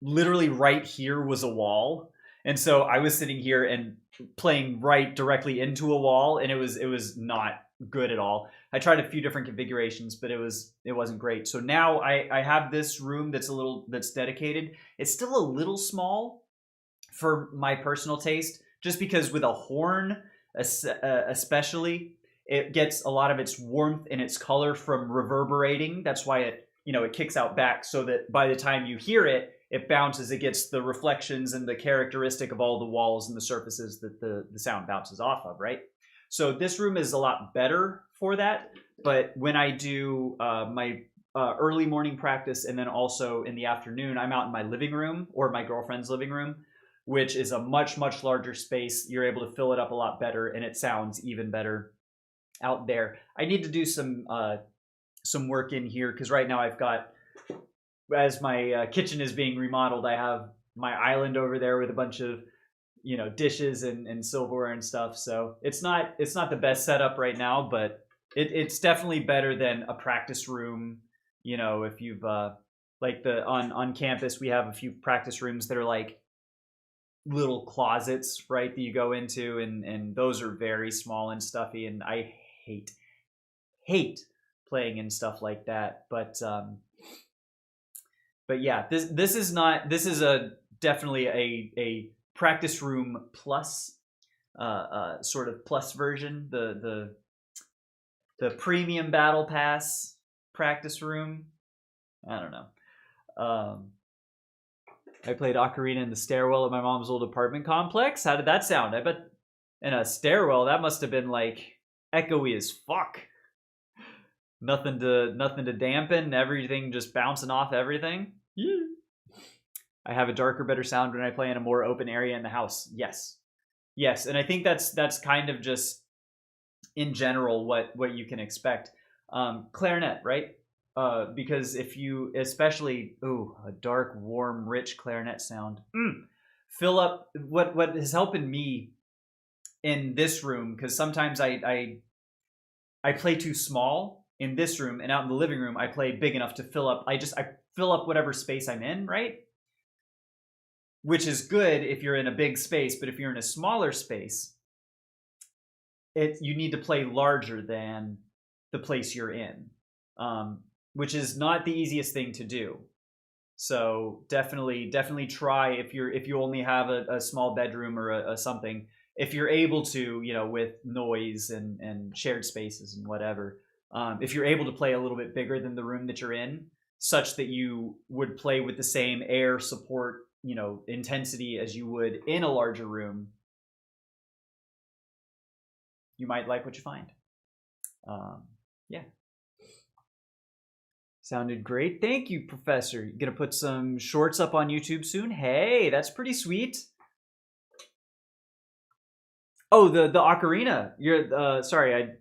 literally right here was a wall, and so I was sitting here and playing right directly into a wall, and it was not good at all. I tried a few different configurations, but it wasn't great. So now I have this room that's dedicated. It's still a little small for my personal taste, just because with a horn especially, it gets a lot of its warmth and its color from reverberating. That's why it kicks out back, so that by the time you hear it, it bounces. It gets the reflections and the characteristic of all the walls and the surfaces that the sound bounces off of, right? So this room is a lot better for that. But when I do my early morning practice and then also in the afternoon, I'm out in my living room or my girlfriend's living room, which is a much, much larger space. You're able to fill it up a lot better, and it sounds even better out there. I need to do some work in here, because right now I've got, as my kitchen is being remodeled, I have my island over there with a bunch of dishes and silverware and stuff. So it's not the best setup right now, but it's definitely better than a practice room. If you've like on campus, we have a few practice rooms that are like little closets, right, that you go into, and those are very small and stuffy, and I hate playing in stuff like that. But yeah, this is definitely a practice room plus sort of plus version, the premium battle pass practice room. I don't know. I played Ocarina in the stairwell at my mom's old apartment complex. How did that sound? I bet in a stairwell that must have been like echoey as fuck. Nothing to dampen, everything just bouncing off everything. Yeah. I have a darker, better sound when I play in a more open area in the house. Yes, and I think that's kind of just in general what you can expect. Clarinet, right? Because if you, especially a dark, warm, rich clarinet sound, fill up. What is helping me in this room, because sometimes I play too small in this room, and out in the living room I play big enough to fill up. I fill up whatever space I'm in, right? Which is good if you're in a big space, but if you're in a smaller space, you need to play larger than the place you're in, which is not the easiest thing to do. So definitely try, if you only have a small bedroom or a something, if you're able to, with noise and shared spaces and whatever, if you're able to play a little bit bigger than the room that you're in, such that you would play with the same air support, intensity as you would in a larger room, you might like what you find. Yeah. Sounded great. Thank you, Professor. You gonna put some shorts up on YouTube soon? Hey, that's pretty sweet. Oh, the ocarina. You're sorry, I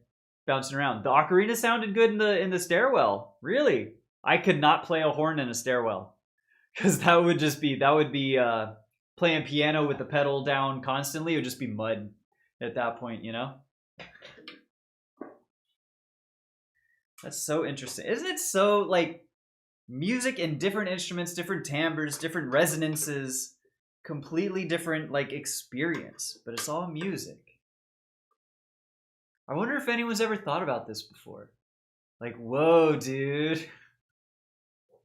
bouncing around. The ocarina sounded good in the stairwell. Really? I could not play a horn in a stairwell, because that would be playing piano with the pedal down constantly. It would just be mud at that point, That's so interesting. Isn't it so, like, music and different instruments, different timbres, different resonances, completely different, like, experience, but it's all music. I wonder if anyone's ever thought about this before. Like, whoa, dude.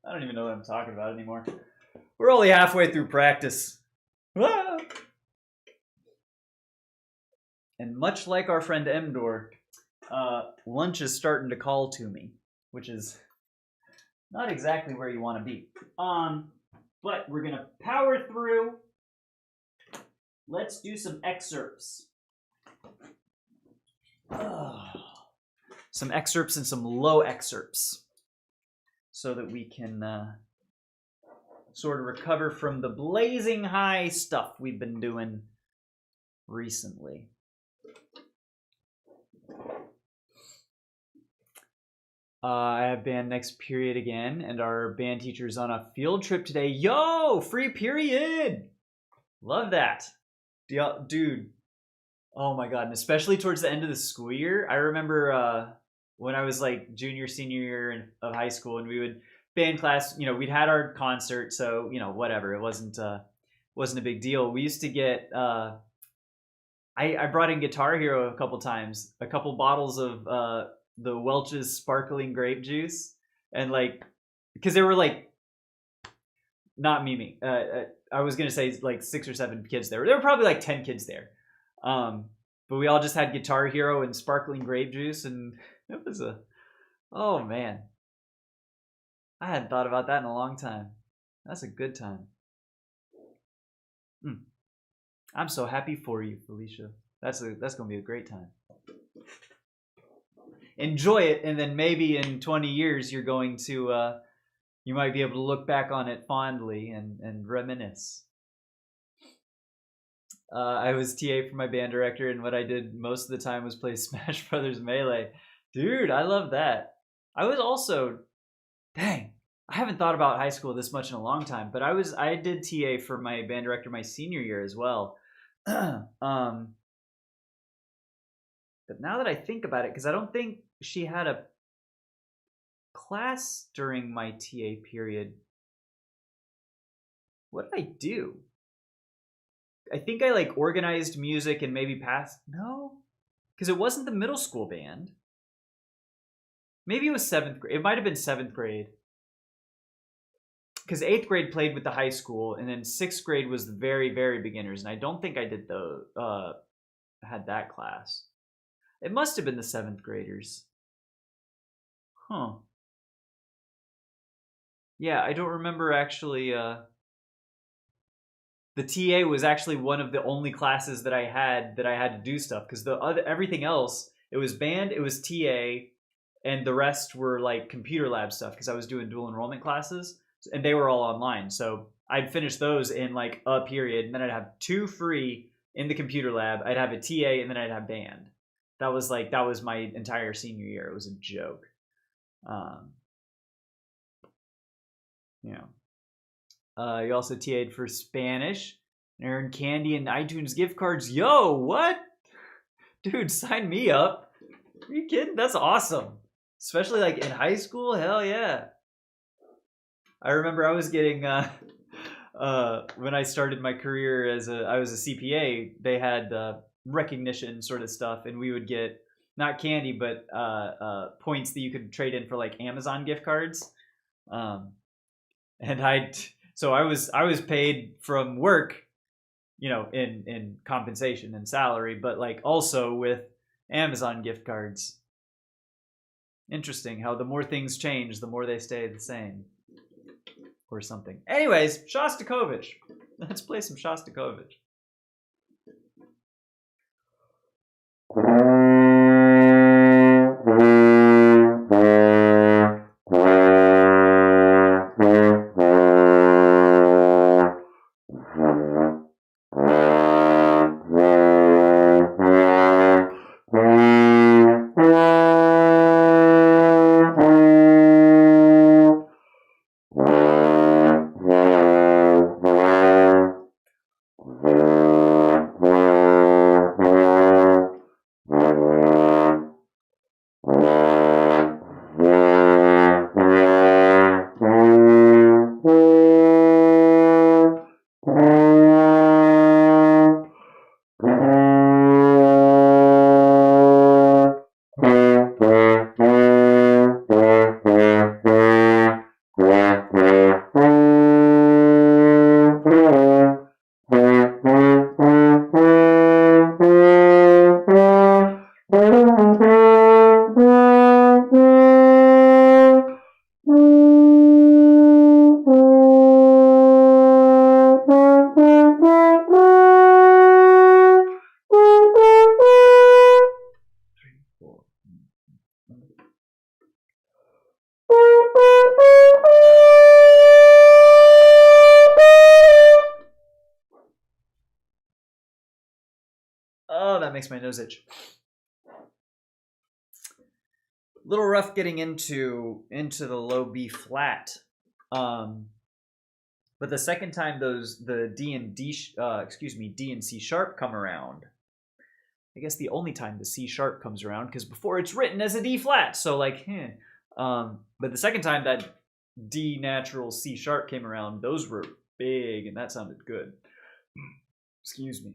I don't even know what I'm talking about anymore. We're only halfway through practice. Ah! And much like our friend Emdor, lunch is starting to call to me, which is not exactly where you want to be. But we're going to power through. Let's do some excerpts. some excerpts and some low excerpts so that we can sort of recover from the blazing high stuff we've been doing recently. I have band next period again, and our band teacher's on a field trip today. Yo, free period! Love that. Dude, oh my god, and especially towards the end of the school year. I remember when I was like junior, senior year of high school, and we would band class, you know, we'd had our concert, so, you know, whatever, it wasn't a big deal. We used to get I brought in Guitar Hero a couple times, a couple bottles of the Welch's sparkling grape juice, and like, because there were like, not Mimi, I was gonna say like 6 or 7 kids there. There were probably like 10 kids there, but we all just had Guitar Hero and sparkling grape juice, and it was oh man, I hadn't thought about that in a long time. That's a good time. I'm so happy for you, Felicia. That's gonna be a great time. Enjoy it, and then maybe in 20 years you're going to you might be able to look back on it fondly and reminisce. I was TA for my band director, and what I did most of the time was play Smash Brothers Melee. Dude, I love that. I was also, dang, I haven't thought about high school this much in a long time, but I did TA for my band director my senior year as well. But now that I think about it, because I don't think she had a class during my TA period. What did I do? I think I like organized music and maybe passed. No, because it wasn't the middle school band. Maybe it was 7th grade. It might have been 7th grade. Because 8th grade played with the high school, and then 6th grade was the very, very beginners. And I don't think I did had that class. It must have been the 7th graders. Huh. Yeah, I don't remember actually. The TA was actually one of the only classes that I had to do stuff, because everything else, it was band, it was TA, and the rest were like computer lab stuff, because I was doing dual enrollment classes, and they were all online. So I'd finish those in like a period, and then I'd have 2 free in the computer lab. I'd have a TA, and then I'd have band. That was my entire senior year. It was a joke. You also TA'd for Spanish and earned candy and iTunes gift cards. Yo, what? Dude, sign me up. Are you kidding? That's awesome. Especially like in high school. Hell yeah. I remember I was getting when I started my career I was a CPA, they had recognition sort of stuff, and we would get not candy but points that you could trade in for like Amazon gift cards. And I was paid from work, you know, in compensation and salary, but like also with Amazon gift cards. Interesting how the more things change, the more they stay the same. Or something. Anyways, Shostakovich. Let's play some Shostakovich. that makes my nose itch. A little rough getting into the low B flat. But the second time the D and C sharp come around, I guess the only time the C sharp comes around, because before it's written as a D flat, so like, but the second time that D natural C sharp came around, those were big, and that sounded good. Excuse me.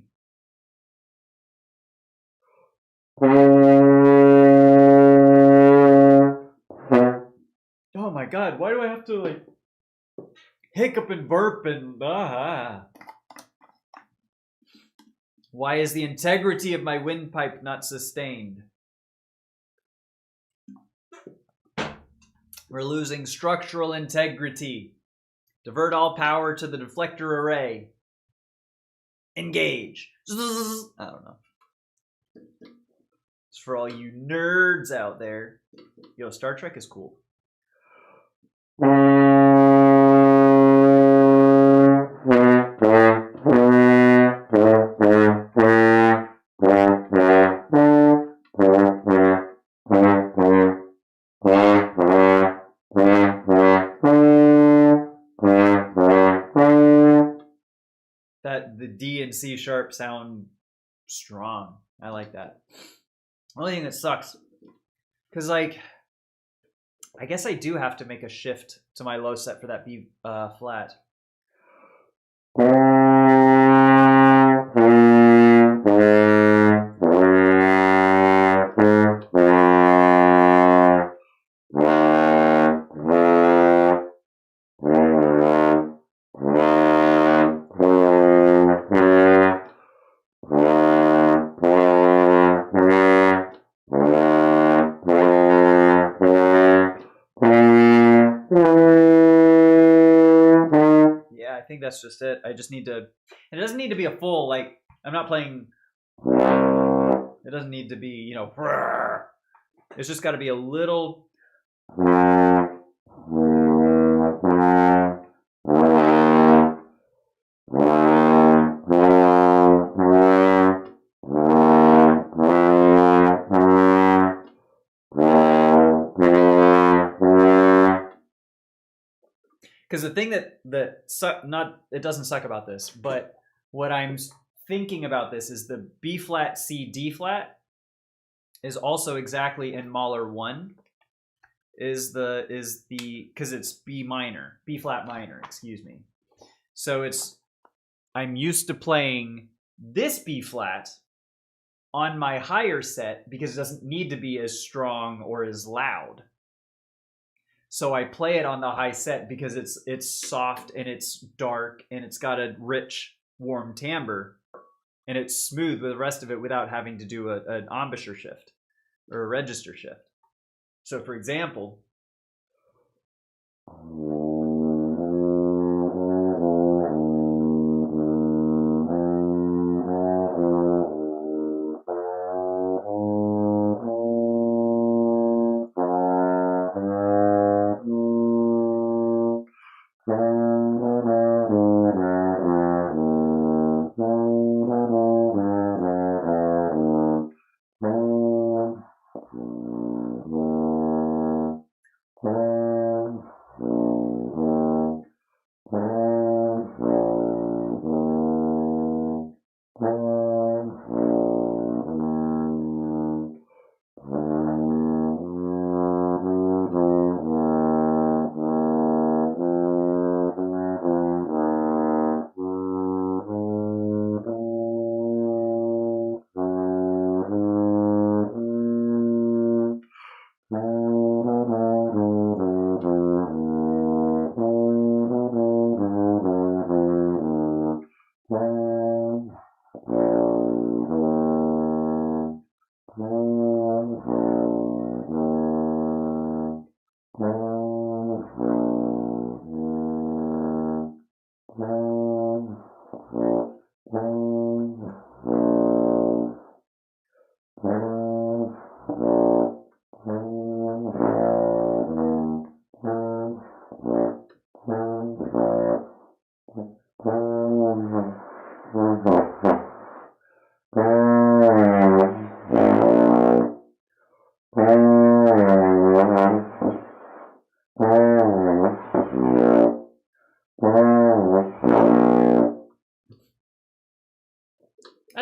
Oh my God, why do I have to like hiccup and burp and Why is the integrity of my windpipe not sustained? We're losing structural integrity. Divert all power to the deflector array. Engage. I don't know. It's for all you nerds out there. Yo, Star Trek is cool. The D and C sharp sound strong. I like that. The only thing that sucks, because like, I guess I do have to make a shift to my low set for that B flat. I think that's just it. I just need to, it doesn't need to be a full, like, I'm not playing, it doesn't need to be, you know, it's just got to be a little. Because the thing that it doesn't suck about this, but what I'm thinking about this is the B flat C D flat is also exactly in Mahler 1 because it's B minor, B flat minor, excuse me. So I'm used to playing this B flat on my higher set because it doesn't need to be as strong or as loud. So I play it on the high set because it's soft and it's dark and it's got a rich, warm timbre, and it's smooth with the rest of it without having to do an embouchure shift or a register shift. So for example,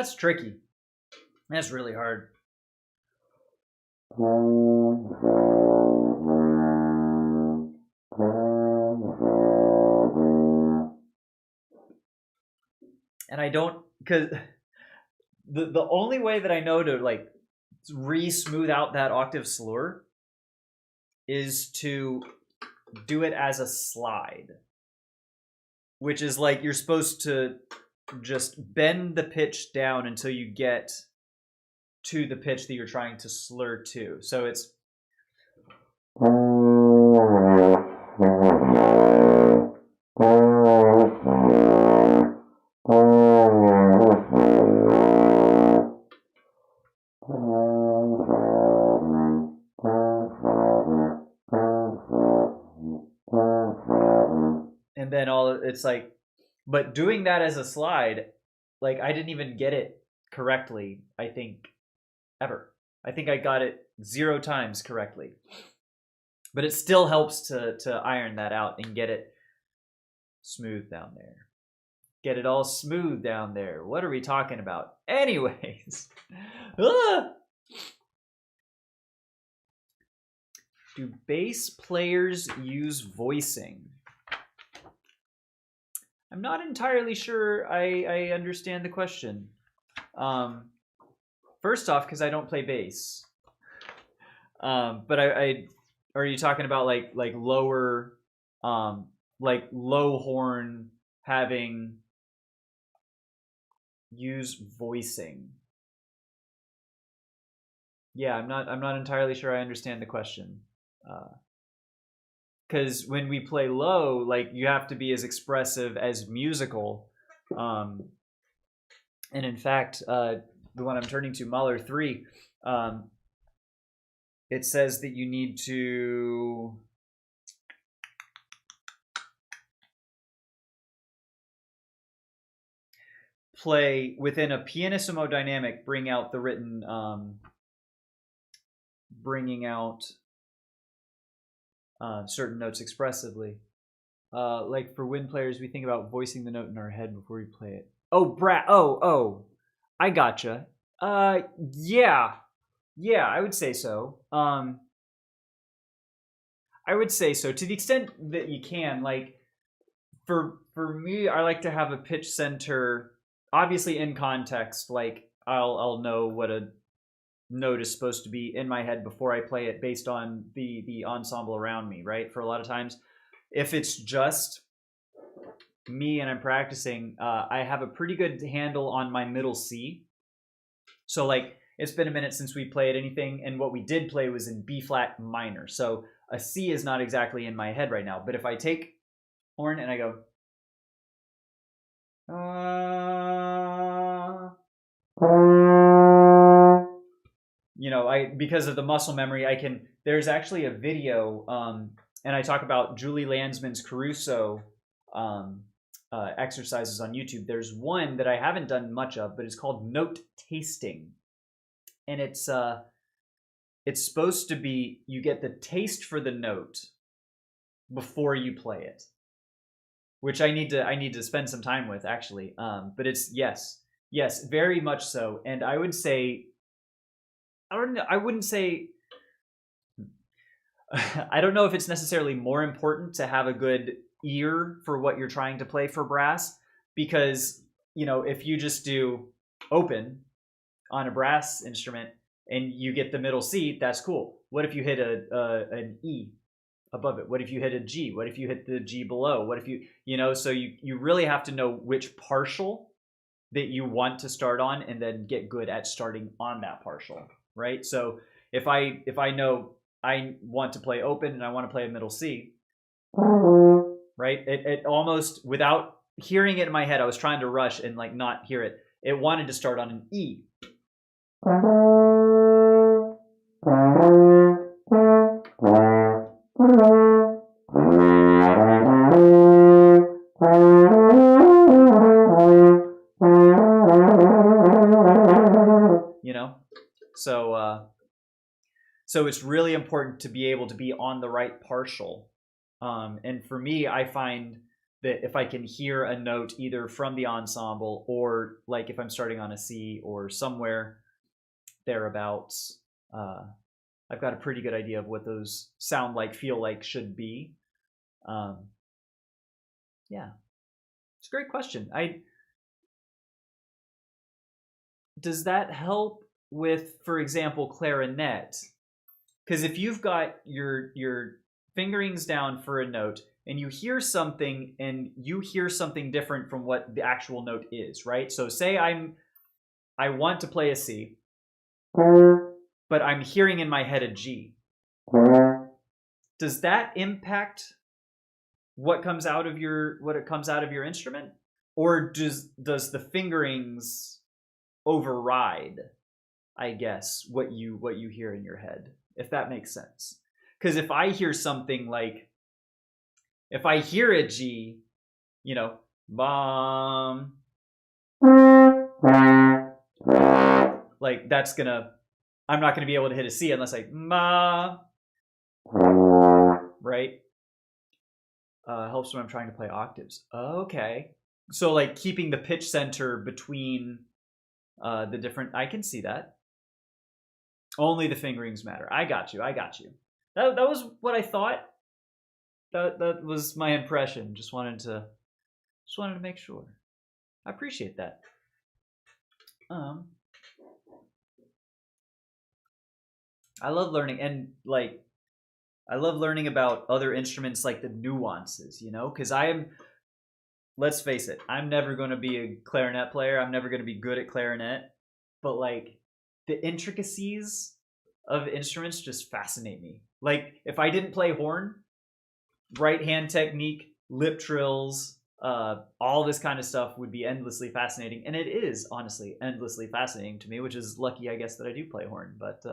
That's tricky. That's really hard. And I don't, because the only way that I know to like re-smooth out that octave slur is to do it as a slide, which is like you're supposed to just bend the pitch down until you get to the pitch that you're trying to slur to. So it's and then all it's like, but doing that as a slide, like I didn't even get it correctly, I think, ever. I think I got it 0 times correctly. But it still helps to iron that out and get it smooth down there. Get it all smooth down there. What are we talking about? Anyways. Do bass players use voicing? I'm not entirely sure I understand the question. First off, because I don't play bass. But I are you talking about like lower, like low horn having use voicing? Yeah, I'm not entirely sure I understand the question. Because when we play low, like you have to be as expressive as musical. And in fact, the one I'm turning to, Mahler 3, it says that you need to play within a pianissimo dynamic, bring out the written, bringing out certain notes expressively. Like for wind players, we think about voicing the note in our head before we play it. Oh, I gotcha. Yeah, I would say so. I would say so to the extent that you can. Like for me, I like to have a pitch center, obviously in context. Like I'll know what a note is supposed to be in my head before I play it based on the ensemble around me, right? For a lot of times, if it's just me and I'm practicing, I have a pretty good handle on my middle C. So like it's been a minute since we played anything, and what we did play was in B flat minor. So a C is not exactly in my head right now. But if I take horn and I go, you know, because of the muscle memory, I can. There's actually a video, and I talk about Julie Landsman's Caruso exercises on YouTube. There's one that I haven't done much of, but it's called note tasting, and it's supposed to be you get the taste for the note before you play it, which I need to spend some time with actually. But it's yes, very much so, and I would say. I wouldn't say. I don't know if it's necessarily more important to have a good ear for what you're trying to play for brass, because you know if you just do open on a brass instrument and you get the middle C, that's cool. What if you hit an E above it? What if you hit a G? What if you hit the G below? What if you know? So you really have to know which partial that you want to start on, and then get good at starting on that partial. Right. So if I know I want to play open and I want to play a middle C, right? It almost, without hearing it in my head, I was trying to rush and like not hear it. It wanted to start on an E. You know? So it's really important to be able to be on the right partial. And for me, I find that if I can hear a note either from the ensemble or like if I'm starting on a C or somewhere thereabouts, I've got a pretty good idea of what those sound like, feel like, should be. Yeah, it's a great question. Does that help with, for example, clarinet? Because if you've got your fingerings down for a note and you hear something different from what the actual note is, right? So say I want to play a C, but I'm hearing in my head a G. Does that impact what comes out of your instrument, or does the fingerings override, I guess, what you hear in your head, if that makes sense? Because if I hear something like, if I hear a G, you know, bum, like I'm not gonna be able to hit a C unless I ma, right? Helps when I'm trying to play octaves. Okay, so like keeping the pitch center between the different, I can see that. Only the fingerings matter. I got you. That was what I thought. That was my impression. Just wanted to make sure. I appreciate that. I love learning, and like I love learning about other instruments, like the nuances, because let's face it, I'm never going to be a clarinet player. I'm never going to be good at clarinet, but like the intricacies of instruments just fascinate me. Like if I didn't play horn, right hand technique, lip trills, all this kind of stuff would be endlessly fascinating. And it is honestly endlessly fascinating to me, which is lucky, I guess, that I do play horn. But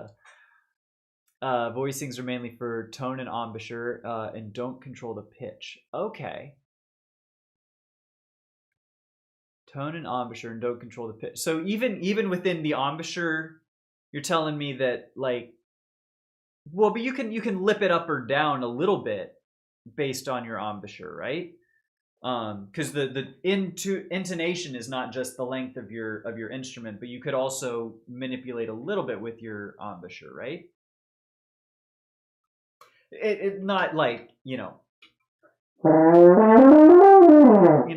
voicings are mainly for tone and embouchure and don't control the pitch. Okay. Tone and embouchure and don't control the pitch. So even within the embouchure, you're telling me that like, well, but you can lip it up or down a little bit based on your embouchure, right? Because the intonation is not just the length of your instrument, but you could also manipulate a little bit with your embouchure, right? It not like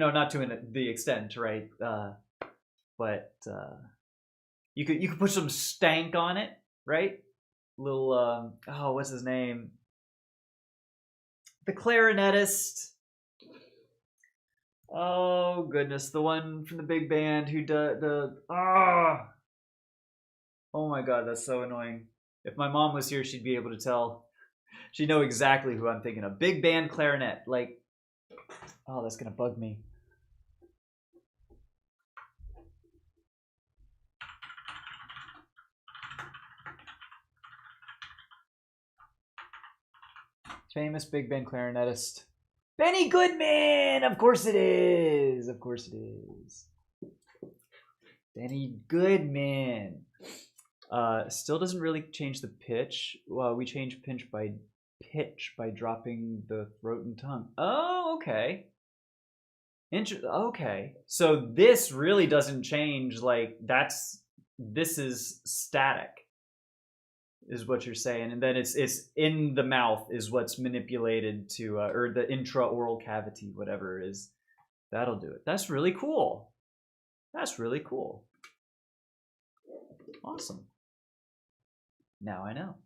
not to the extent, right? But you could put some stank on it, right? Little what's his name? The clarinetist. Oh goodness, the one from the big band who does the Oh my god, that's so annoying. If my mom was here, she'd be able to tell. She'd know exactly who I'm thinking of. Big band clarinet, like. Oh, that's gonna bug me. Famous big band clarinetist. Benny Goodman! Of course it is! Of course it is. Benny Goodman. Still doesn't really change the pitch. Well, we change pitch by dropping the throat and tongue. Oh, okay. Okay. So this really doesn't change. Like this is static, is what you're saying, and then it's in the mouth is what's manipulated to or the intraoral cavity, whatever it is. That'll do it. That's really cool. That's really cool. Awesome. Now I know.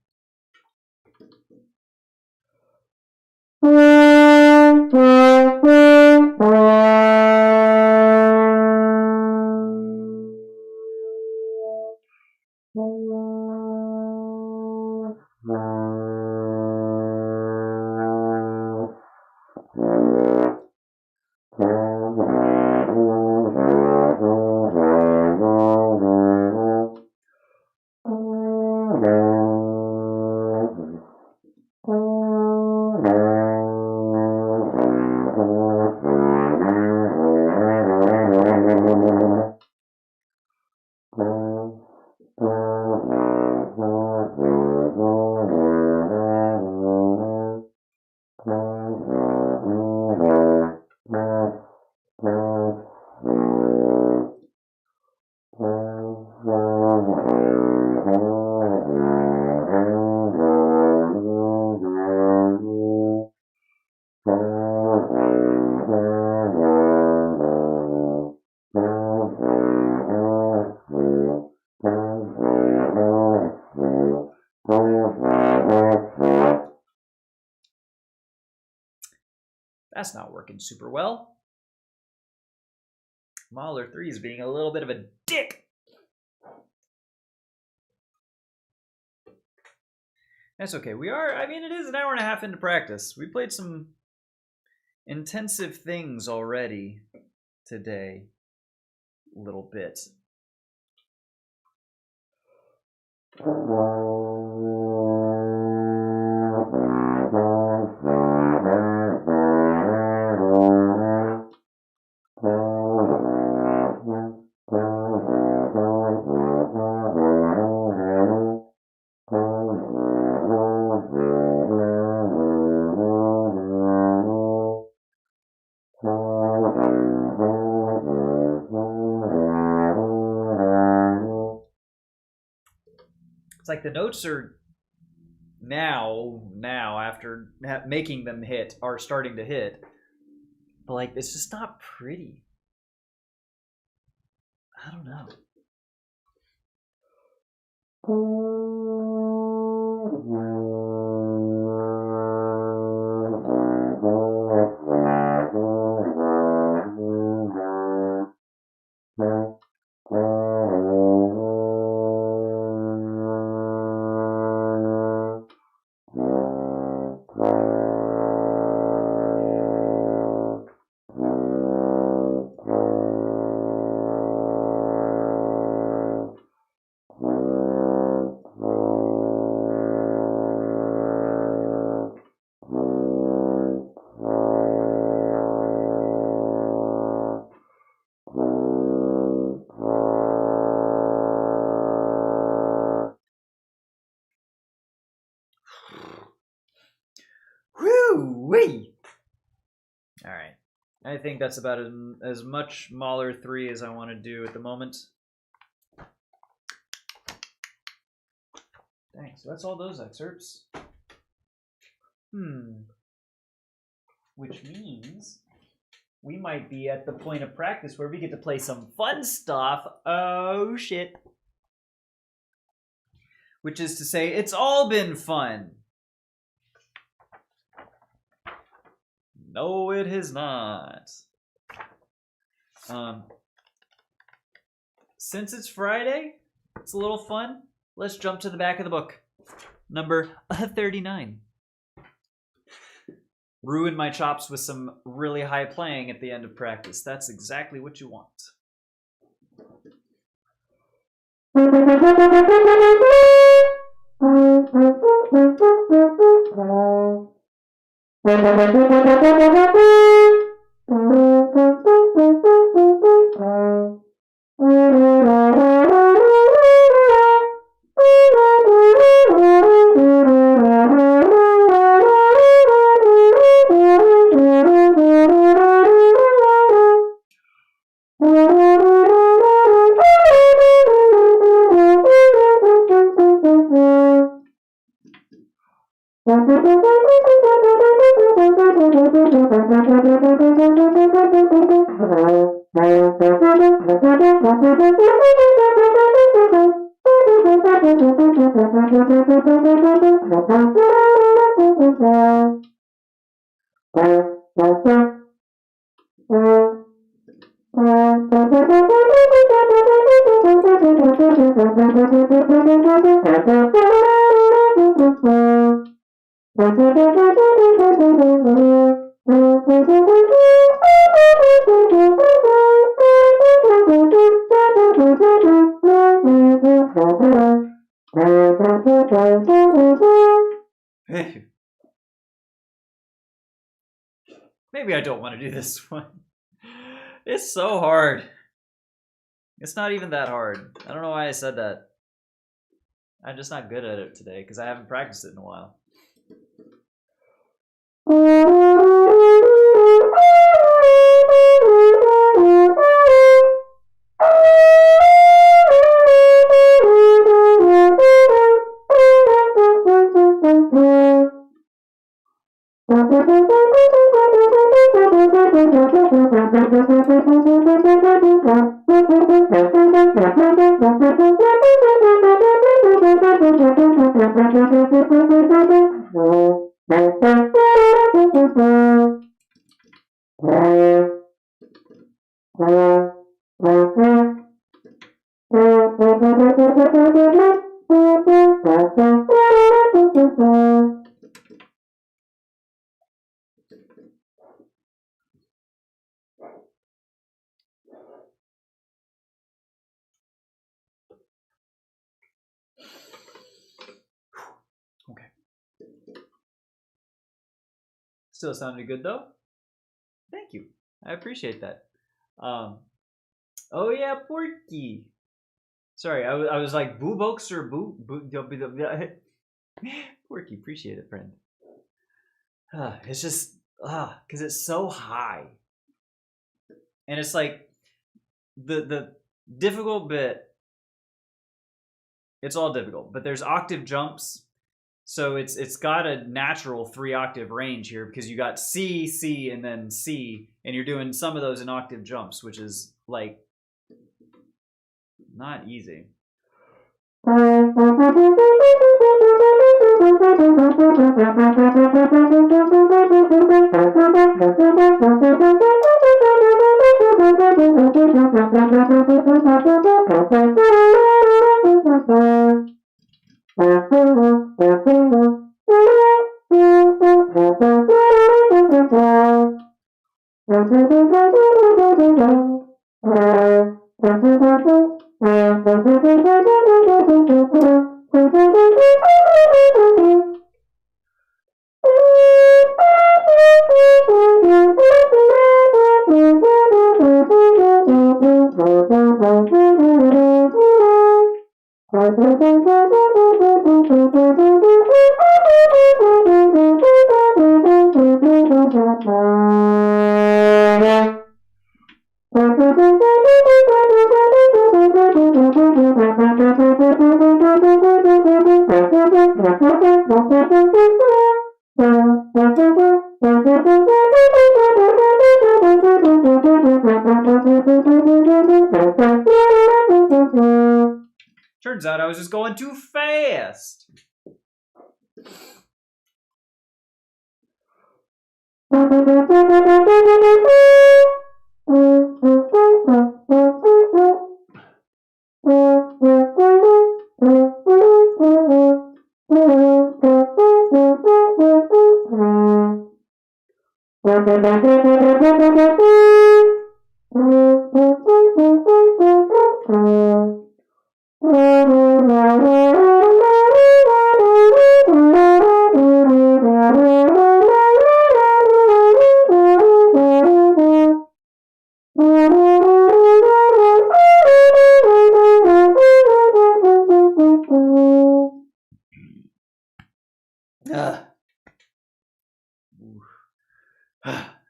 That's not working super well. Mahler 3 is being a little bit of a dick. That's okay. It is an hour and a half into practice. We played some intensive things already today. A little bit. It's like the notes are now after making them hit are starting to hit, but like it's just not pretty. I don't know. Woo-wee! All right. I think that's about as much Mahler 3 as I want to do at the moment. Thanks. So that's all those excerpts. Which means we might be at the point of practice where we get to play some fun stuff. Oh, shit. Which is to say, it's all been fun. No, it has not. Since it's Friday, it's a little fun. Let's jump to the back of the book. Number 39. Ruin my chops with some really high playing at the end of practice. That's exactly what you want. Maybe I don't want to do this one. It's so hard. It's not even that hard. I don't know why I said that. I'm just not good at it today because I haven't practiced it in a while. Okay. Still sounded good though. Thank you. I appreciate that. Oh yeah, Porky. Sorry, I was like boo bokes or boo Porky. Appreciate it, friend. It's just because it's so high, and it's like the difficult bit. It's all difficult, but there's octave jumps, so it's got a natural 3-octave range here because you got C, C, and then C, and you're doing some of those in octave jumps, which is like not easy. Turns out I was just going too fast.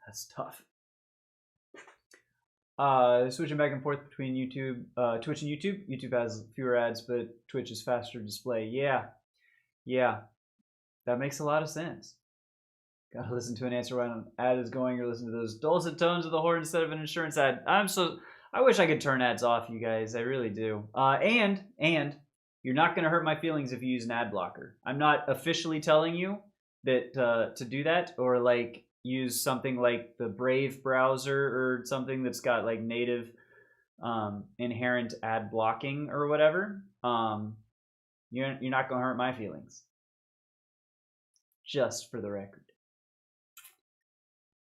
That's tough. Switching back and forth between YouTube, Twitch and YouTube. YouTube has fewer ads, but Twitch is faster display. Yeah, that makes a lot of sense. Gotta listen to an answer when an ad is going, or listen to those dulcet tones of the horn instead of an insurance ad. I wish I could turn ads off, you guys. I really do. And you're not gonna hurt my feelings if you use an ad blocker. I'm not officially telling you that to do that, or like use something like the Brave browser or something that's got like native inherent ad blocking or whatever. You're not gonna hurt my feelings. Just for the record.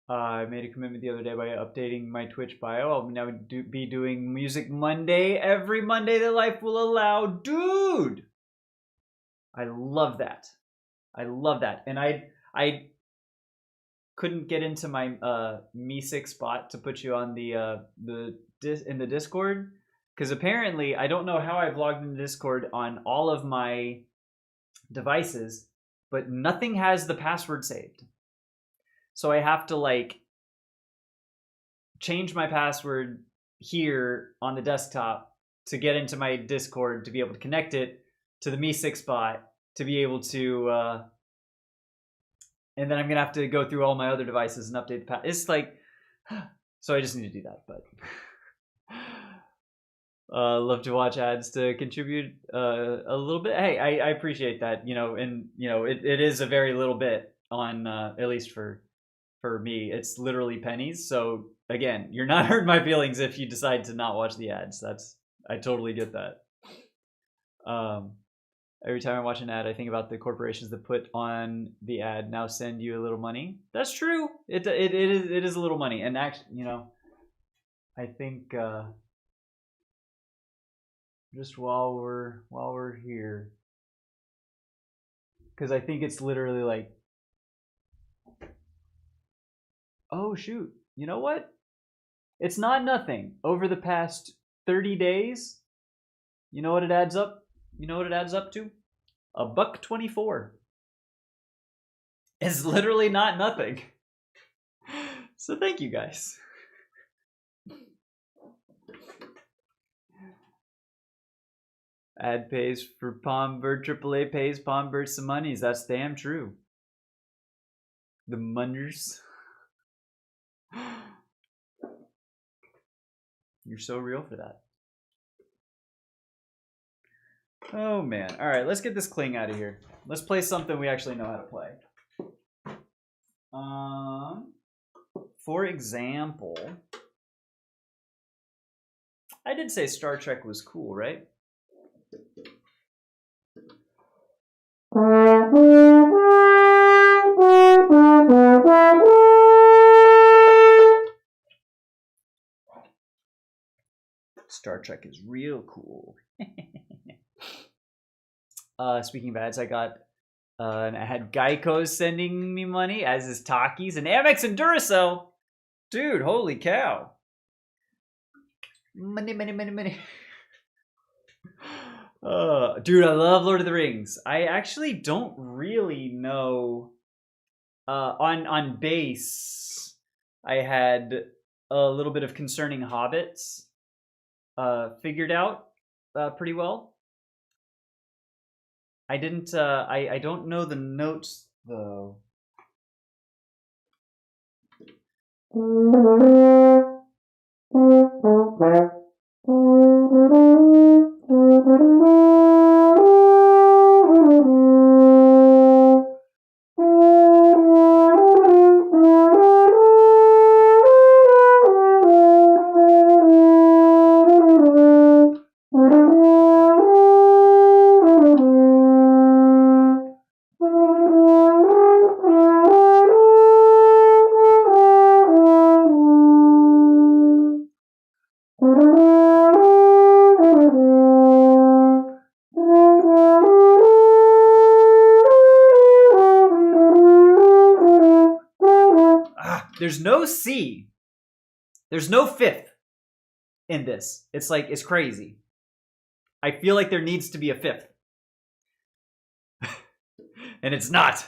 I made a commitment the other day by updating my Twitch bio. I'll now be doing Music Monday every Monday that life will allow. Dude! I love that. I love that. And I couldn't get into my Me6 bot to put you on in the Discord, because apparently I don't know how I've logged into Discord on all of my devices, but nothing has the password saved. So I have to like change my password here on the desktop to get into my Discord to be able to connect it to the Me6 bot to be able to, and then I'm gonna have to go through all my other devices and update the password. It's like, so I just need to do that. But love to watch ads to contribute a little bit. Hey, I appreciate that. And it is a very little bit on at least for for me. It's literally pennies. So again, you're not hurting my feelings if you decide to not watch the ads. I totally get that. Every time I watch an ad, I think about the corporations that put on the ad now send you a little money. That's true. It is a little money, and actually, I think just while we're here, because I think it's literally like, oh shoot, you know what? It's not nothing. Over the past 30 days, you know what it adds up? You know what it adds up to? $1.24. It's literally not nothing. So thank you guys. Ad pays for Palmbird, AAA pays Palmbird some monies. That's damn true. The munners. You're so real for that. Oh man. Alright, let's get this cling out of here. Let's play something we actually know how to play. For example, I did say Star Trek was cool, right? Star Trek is real cool. Speaking of ads, I got I had Geico's sending me money, as is Takis and Amex and Duracell. Dude, holy cow. Money. Dude, I love Lord of the Rings. I actually don't really know. On base, I had a little bit of Concerning Hobbits figured out pretty well. I didn't. I don't know the notes though. There's no C. There's no fifth in this. It's like, it's crazy. I feel like there needs to be a fifth. And it's not.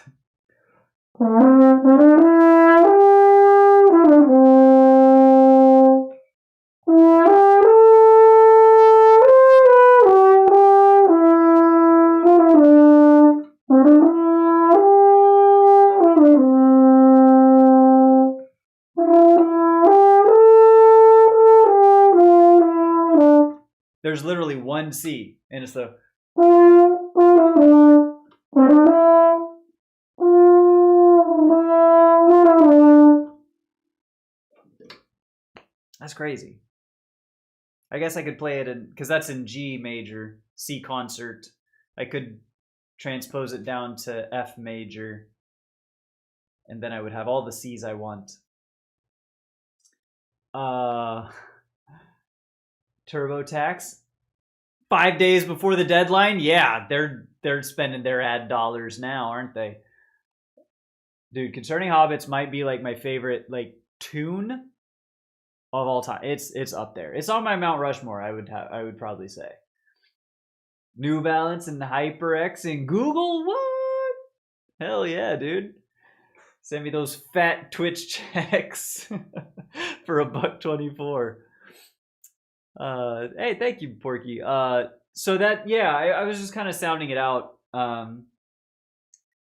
There's literally one C, and it's the. That's crazy. I guess I could play it in, because that's in G major, C concert. I could transpose it down to F major, and then I would have all the C's I want. TurboTax, 5 days before the deadline. Yeah, they're spending their ad dollars now, aren't they? Dude, Concerning Hobbits might be like my favorite like tune of all time. It's up there. It's on my Mount Rushmore. I would probably say. New Balance and HyperX and Google. What? Hell yeah, dude. Send me those fat Twitch checks for $1.24. Hey, thank you, Porky. So that, yeah, I was just kind of sounding it out.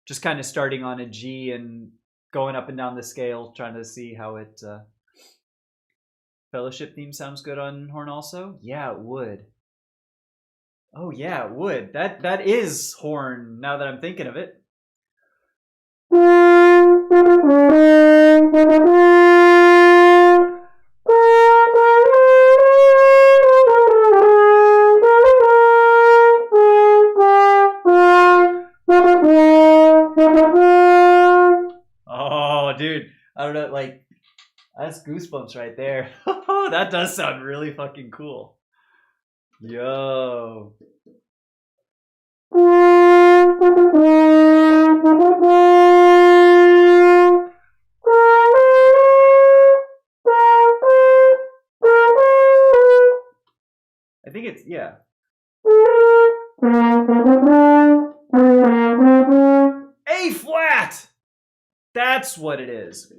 Just kind of starting on a G and going up and down the scale, trying to see how it. Fellowship theme sounds good on horn also. Yeah, it would. Oh yeah, it would. That is horn. Now that I'm thinking of it. but like, that's goosebumps right there. That does sound really fucking cool. Yo. I think it's, yeah. A flat! That's what it is.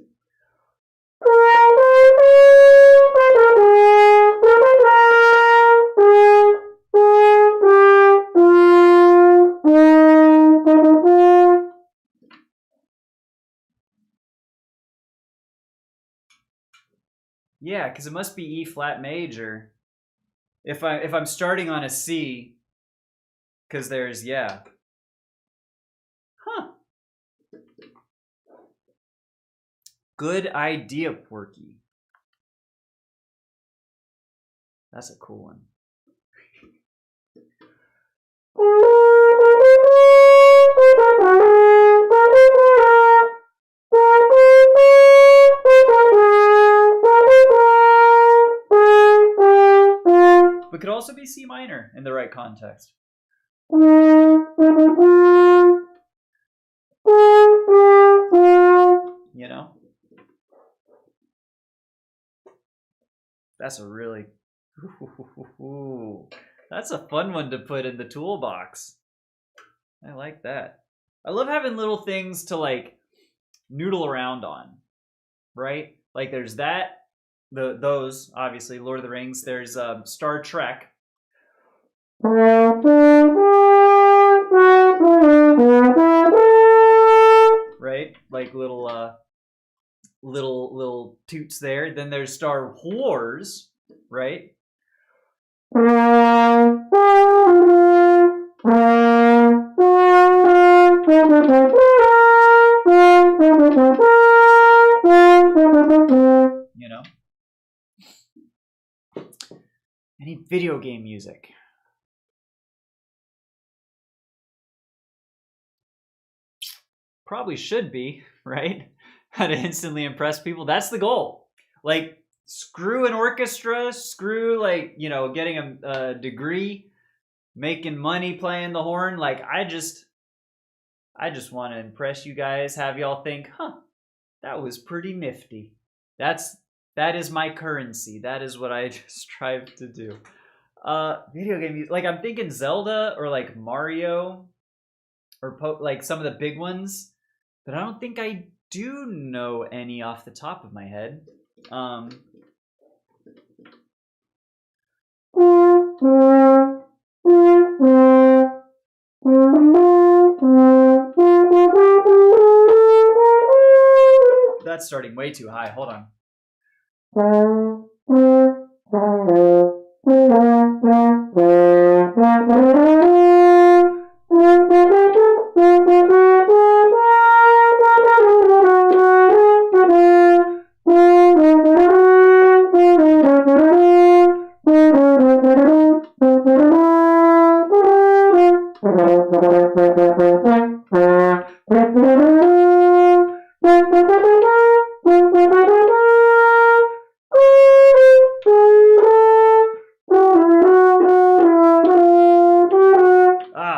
Yeah, because it must be E flat major. If I'm starting on a C, because there's, yeah. Huh. Good idea, Porky. That's a cool one. But could also be C minor in the right context. You know? That's a really... That's a fun one to put in the toolbox. I like that. I love having little things to like noodle around on, right? Like there's that, those obviously Lord of the Rings. There's Star Trek. Right, like little toots there. Then there's Star Wars, right? You know? I need video game music. Probably should be, right? How to instantly impress people. That's the goal. Like, screw an orchestra, screw, like, you know, getting a degree, making money playing the horn. Like, I just want to impress you guys, have y'all think, huh, that was pretty nifty. That is my currency. That is what I strive to do. Video game music. Like, I'm thinking Zelda or like Mario or like some of the big ones, but I don't think I do know any off the top of my head. That's starting way too high. Hold on.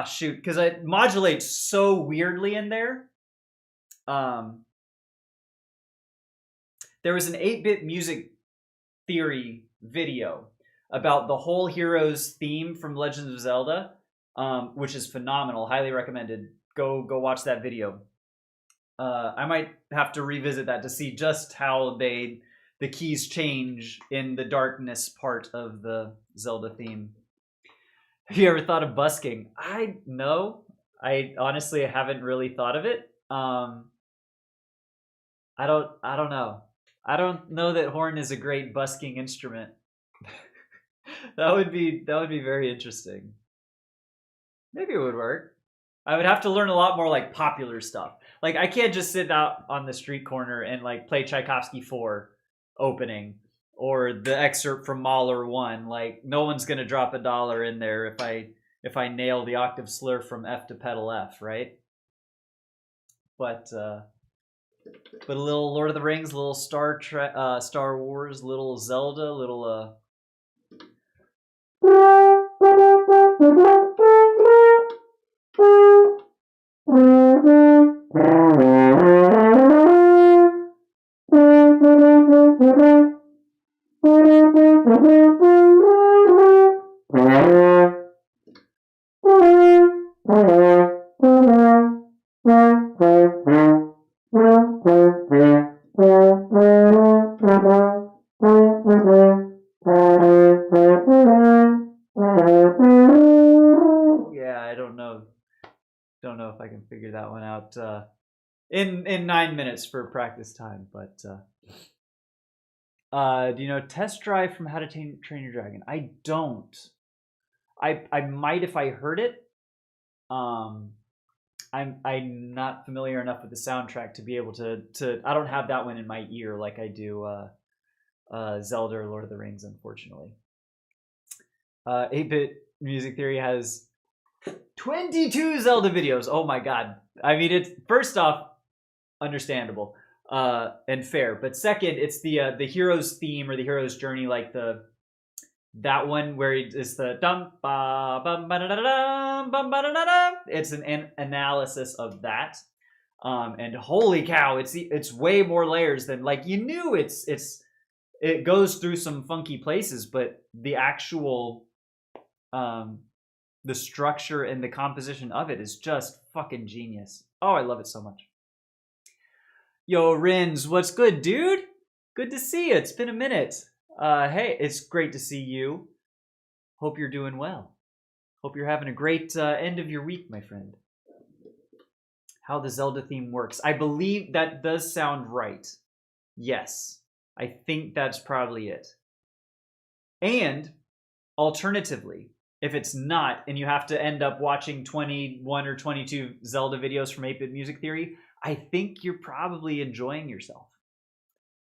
Shoot, because it modulates so weirdly in there. There was an 8-bit music theory video about the whole Heroes theme from Legends of Zelda, which is phenomenal. Highly recommended. Go watch that video. I might have to revisit that to see just how the keys change in the darkness part of the Zelda theme. Have you ever thought of busking? No. I honestly haven't really thought of it. I don't know. I don't know that horn is a great busking instrument. that would be very interesting. Maybe it would work. I would have to learn a lot more like popular stuff. Like I can't just sit out on the street corner and like play Tchaikovsky 4 opening. Or the excerpt from Mahler 1, like no one's gonna drop $1 in there if I nail the octave slur from F to pedal F, right? But But a little Lord of the Rings, a little Star Wars, little Zelda, little yeah, I don't know. Don't know if I can figure that one out in 9 minutes for practice time. But do you know Test Drive from How to Train Your Dragon? I don't. I might if I heard it. I'm not familiar enough with the soundtrack to be able to I don't have that one in my ear like I do Zelda or Lord of the Rings, unfortunately. 8-Bit Music Theory has 22 Zelda videos. Oh my god. I mean, it's first off understandable and fair, but second, it's the hero's theme or the hero's journey, like that one where it's the dum ba bum ba da da da bum ba da da da. It's an analysis of that, and holy cow, it's way more layers than like you knew. It goes through some funky places, but the actual the structure and the composition of it is just fucking genius. Oh, I love it so much. Yo, Rins, what's good, dude? Good to see you. It's been a minute. Hey, it's great to see you. Hope you're doing well. Hope you're having a great end of your week, my friend. How the Zelda theme works. I believe that does sound right. Yes. I think that's probably it. And alternatively, if it's not, and you have to end up watching 21 or 22 Zelda videos from 8-Bit Music Theory, I think you're probably enjoying yourself.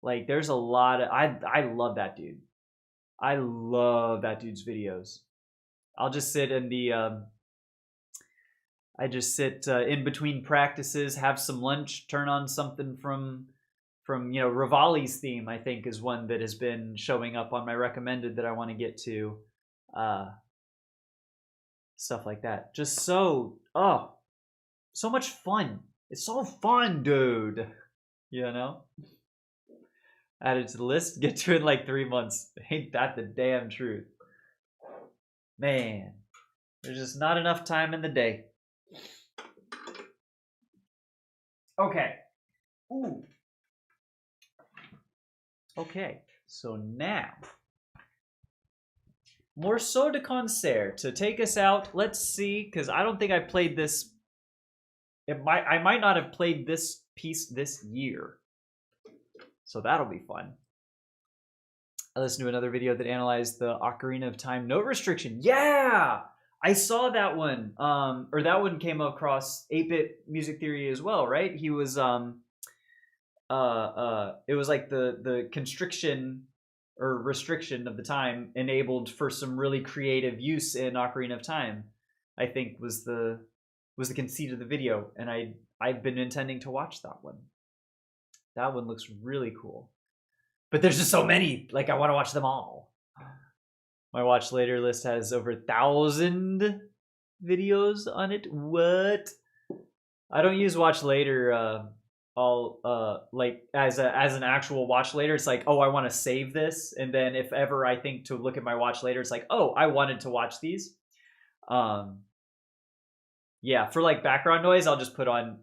Like, there's a lot of... I love that dude. I love that dude's videos. I'll just sit in the... I just sit in between practices, have some lunch, turn on something from Rivali's theme, I think, is one that has been showing up on my recommended that I want to get to. Stuff like that. Just so much fun. It's so fun, dude. You know? Add it to the list, get to it in like 3 months. Ain't that the damn truth? Man, there's just not enough time in the day. Okay. Ooh. Okay, so now, Morceau de Concert to take us out. Let's see, because I don't think I played this. I might not have played this piece this year, so that'll be fun. I listened to another video that analyzed the Ocarina of Time note restriction. Yeah, I saw that one. Or that one came across 8-Bit Music Theory as well, right? He was it was like the constriction or restriction of the time enabled for some really creative use in Ocarina of Time, I think was the conceit of the video, and I've been intending to watch that one. That one looks really cool. But there's just so many, like I want to watch them all. My watch later list has over 1,000 videos on it. What? I don't use watch later like as an actual watch later. It's like, oh, I want to save this, and then if ever I think to look at my watch later, it's like, oh, I wanted to watch these. Yeah, for like background noise, I'll just put on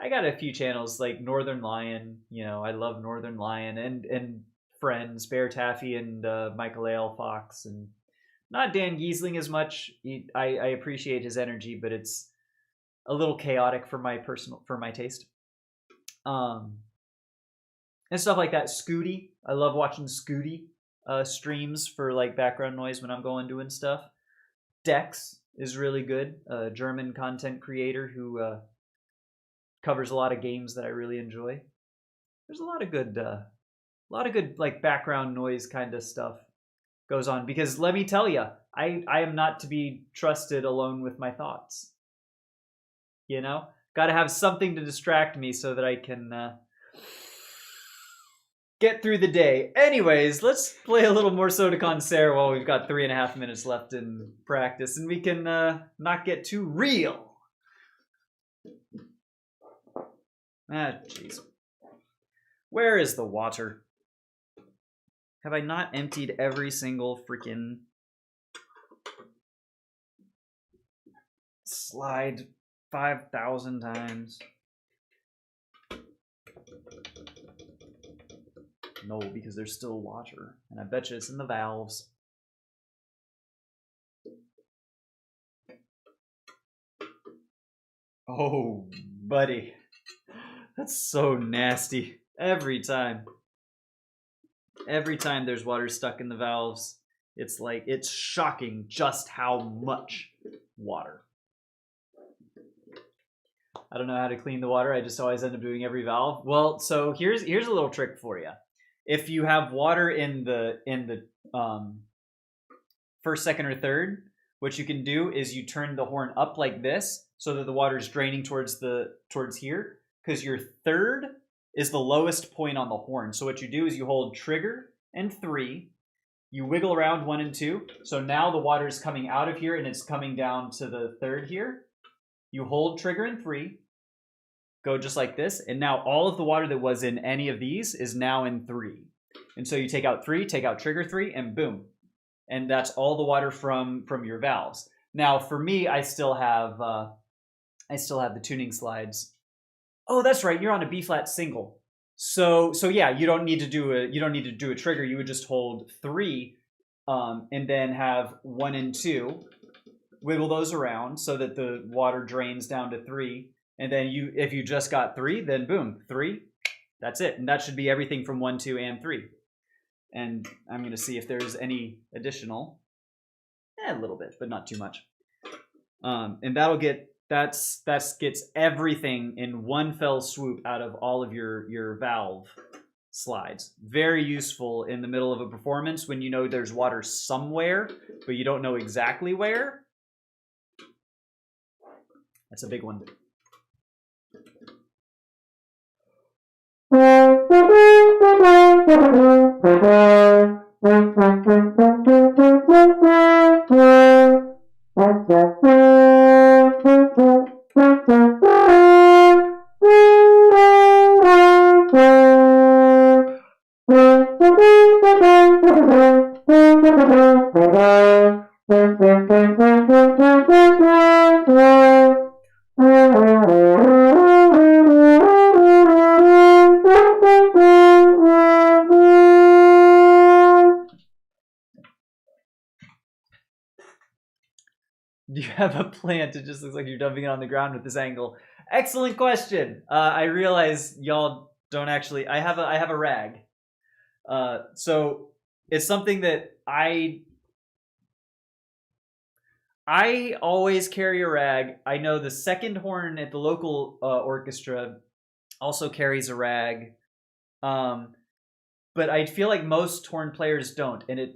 I got a few channels like Northern Lion. You know, I love Northern Lion and friends Bear Taffy and Michael Ale Fox, and not Dan Giesling as much. I appreciate his energy, but it's a little chaotic for my taste. And stuff like that. Scooty, I love watching Scooty streams for like background noise when I'm going doing stuff. Dex is really good, a German content creator who covers a lot of games that I really enjoy. There's a lot of good like background noise kind of stuff goes on, because let me tell you, I am not to be trusted alone with my thoughts. you know? Got to have something to distract me so that I can get through the day. Anyways, let's play a little more Sodacon Sarah while we've got 3.5 minutes left in practice, and we can not get too real. Ah, jeez. Where is the water? Have I not emptied every single freaking slide 5,000 times? No, because there's still water. And I bet you it's in the valves. Oh, buddy. That's so nasty. Every time. Every time there's water stuck in the valves, it's like, it's shocking just how much water. I don't know how to clean the water. I just always end up doing every valve. Well, so here's a little trick for you. If you have water in the first, second, or third, what you can do is you turn the horn up like this so that the water is draining towards here, because your third is the lowest point on the horn. So what you do is you hold trigger and 3, you wiggle around 1 and 2. So now the water is coming out of here and it's coming down to the third here. You hold trigger and 3, go just like this, and now all of the water that was in any of these is now in 3. And so you take out 3, take out trigger 3, and boom. And that's all the water from your valves. Now for me, I still have the tuning slides. Oh, that's right, you're on a B flat single. So yeah, you don't need to do a trigger. You would just hold 3, and then have 1 and 2. Wiggle those around so that the water drains down to 3. And then if you just got 3, then boom, 3, that's it. And that should be everything from 1, 2, and 3. And I'm going to see if there's any additional. A little bit, but not too much. And that gets everything in one fell swoop out of all of your valve slides. Very useful in the middle of a performance when you know there's water somewhere, but you don't know exactly where. That's a big one. Do you have a plant? It just looks like you're dumping it on the ground with this angle. Excellent question. I realize y'all don't actually. I have a rag. So it's something that I always carry a rag. I know the second horn at the local orchestra also carries a rag, but I feel like most horn players don't, and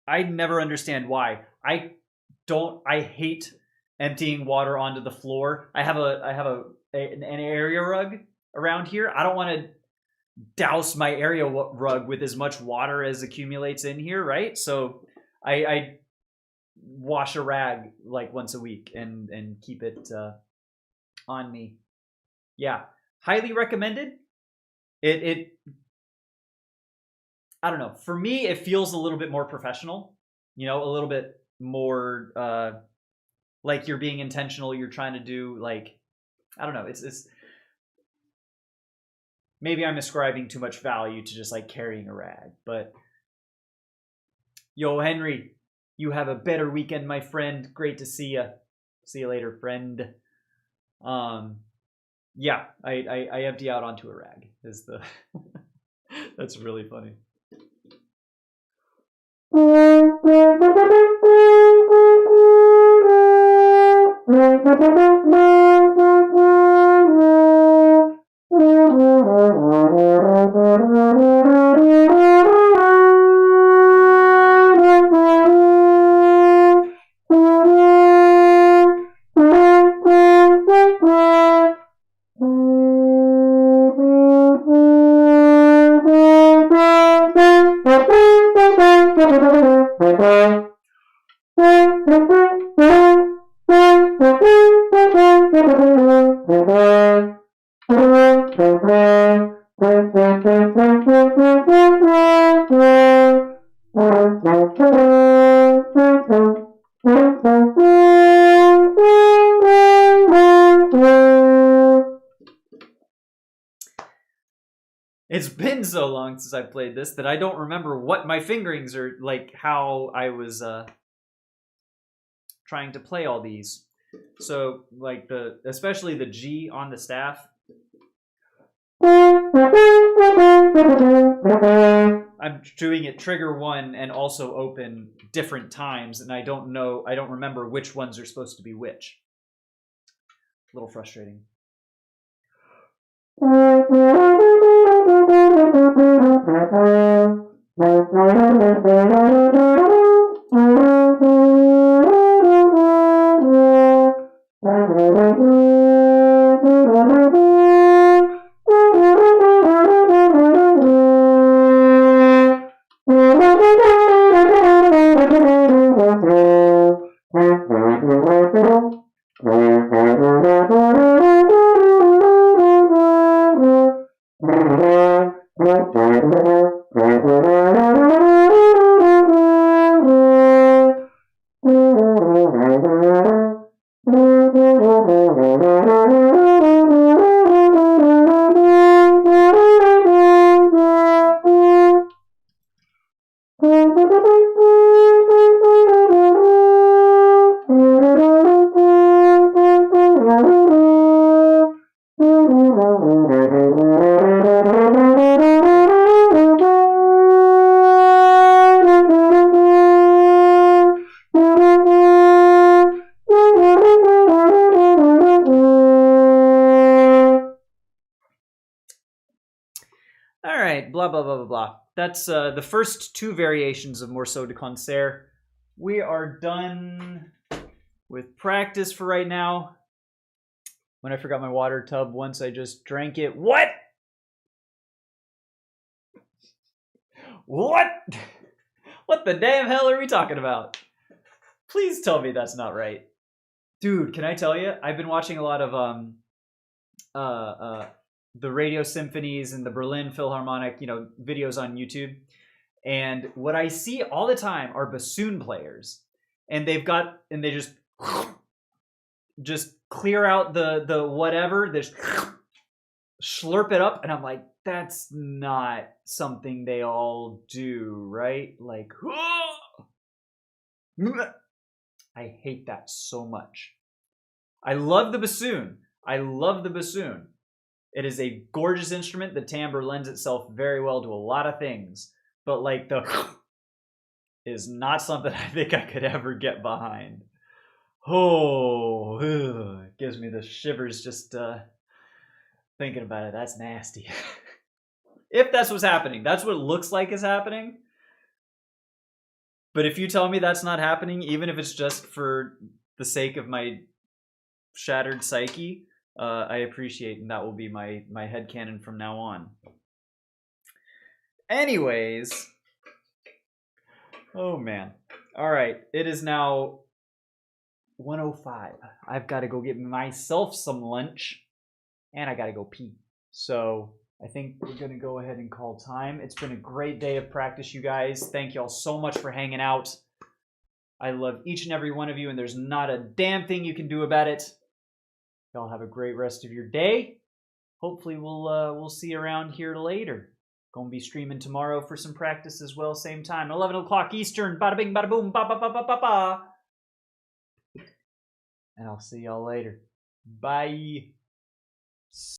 I never understand why. I hate emptying water onto the floor. I have an area rug around here. I don't want to douse my area rug with as much water as accumulates in here, right? So I wash a rag like once a week and keep it on me. Yeah, highly recommended. It I don't know. For me, it feels a little bit more professional. You know, a little bit more like you're being intentional. You're trying to do, like, I don't know. It's maybe I'm ascribing too much value to just like carrying a rag. But yo, Henry, you have a better weekend, my friend. Great to see you. See you later, friend. Yeah, I empty out onto a rag. Is the that's really funny. It's been so long since I played this that I don't remember what my fingerings are like, how I was trying to play all these. So, like, especially the G on the staff. I'm doing it trigger one and also open different times, and I don't remember which ones are supposed to be which. A little frustrating. All right, blah, blah, blah, blah, blah. That's the first two variations of Morceau de Concert. We are done with practice for right now. When I forgot my water tub once, I just drank it. What? What? What the damn hell are we talking about? Please tell me that's not right. Dude, can I tell you? I've been watching a lot of the Radio Symphonies and the Berlin Philharmonic, videos on YouTube. And what I see all the time are bassoon players. And they just clear out the whatever, they just slurp it up, and I'm like, that's not something they all do, right? Like, I hate that so much. I love the bassoon. It is a gorgeous instrument. The timbre lends itself very well to a lot of things. But like the is not something I think I could ever get behind. Oh, it gives me the shivers just thinking about it. That's nasty. If that's what's happening, that's what it looks like is happening. But if you tell me that's not happening, even if it's just for the sake of my shattered psyche, I appreciate, and that will be my headcanon from now on. Anyways, oh man. All right, it is now 1:05. I've got to go get myself some lunch, and I got to go pee. So I think we're going to go ahead and call time. It's been a great day of practice, you guys. Thank y'all so much for hanging out. I love each and every one of you, and there's not a damn thing you can do about it. Y'all have a great rest of your day. Hopefully we'll see you around here later. Gonna be streaming tomorrow for some practice as well, same time, 11 o'clock Eastern. Bada bing, bada boom, ba ba ba ba ba ba. And I'll see y'all later. Bye.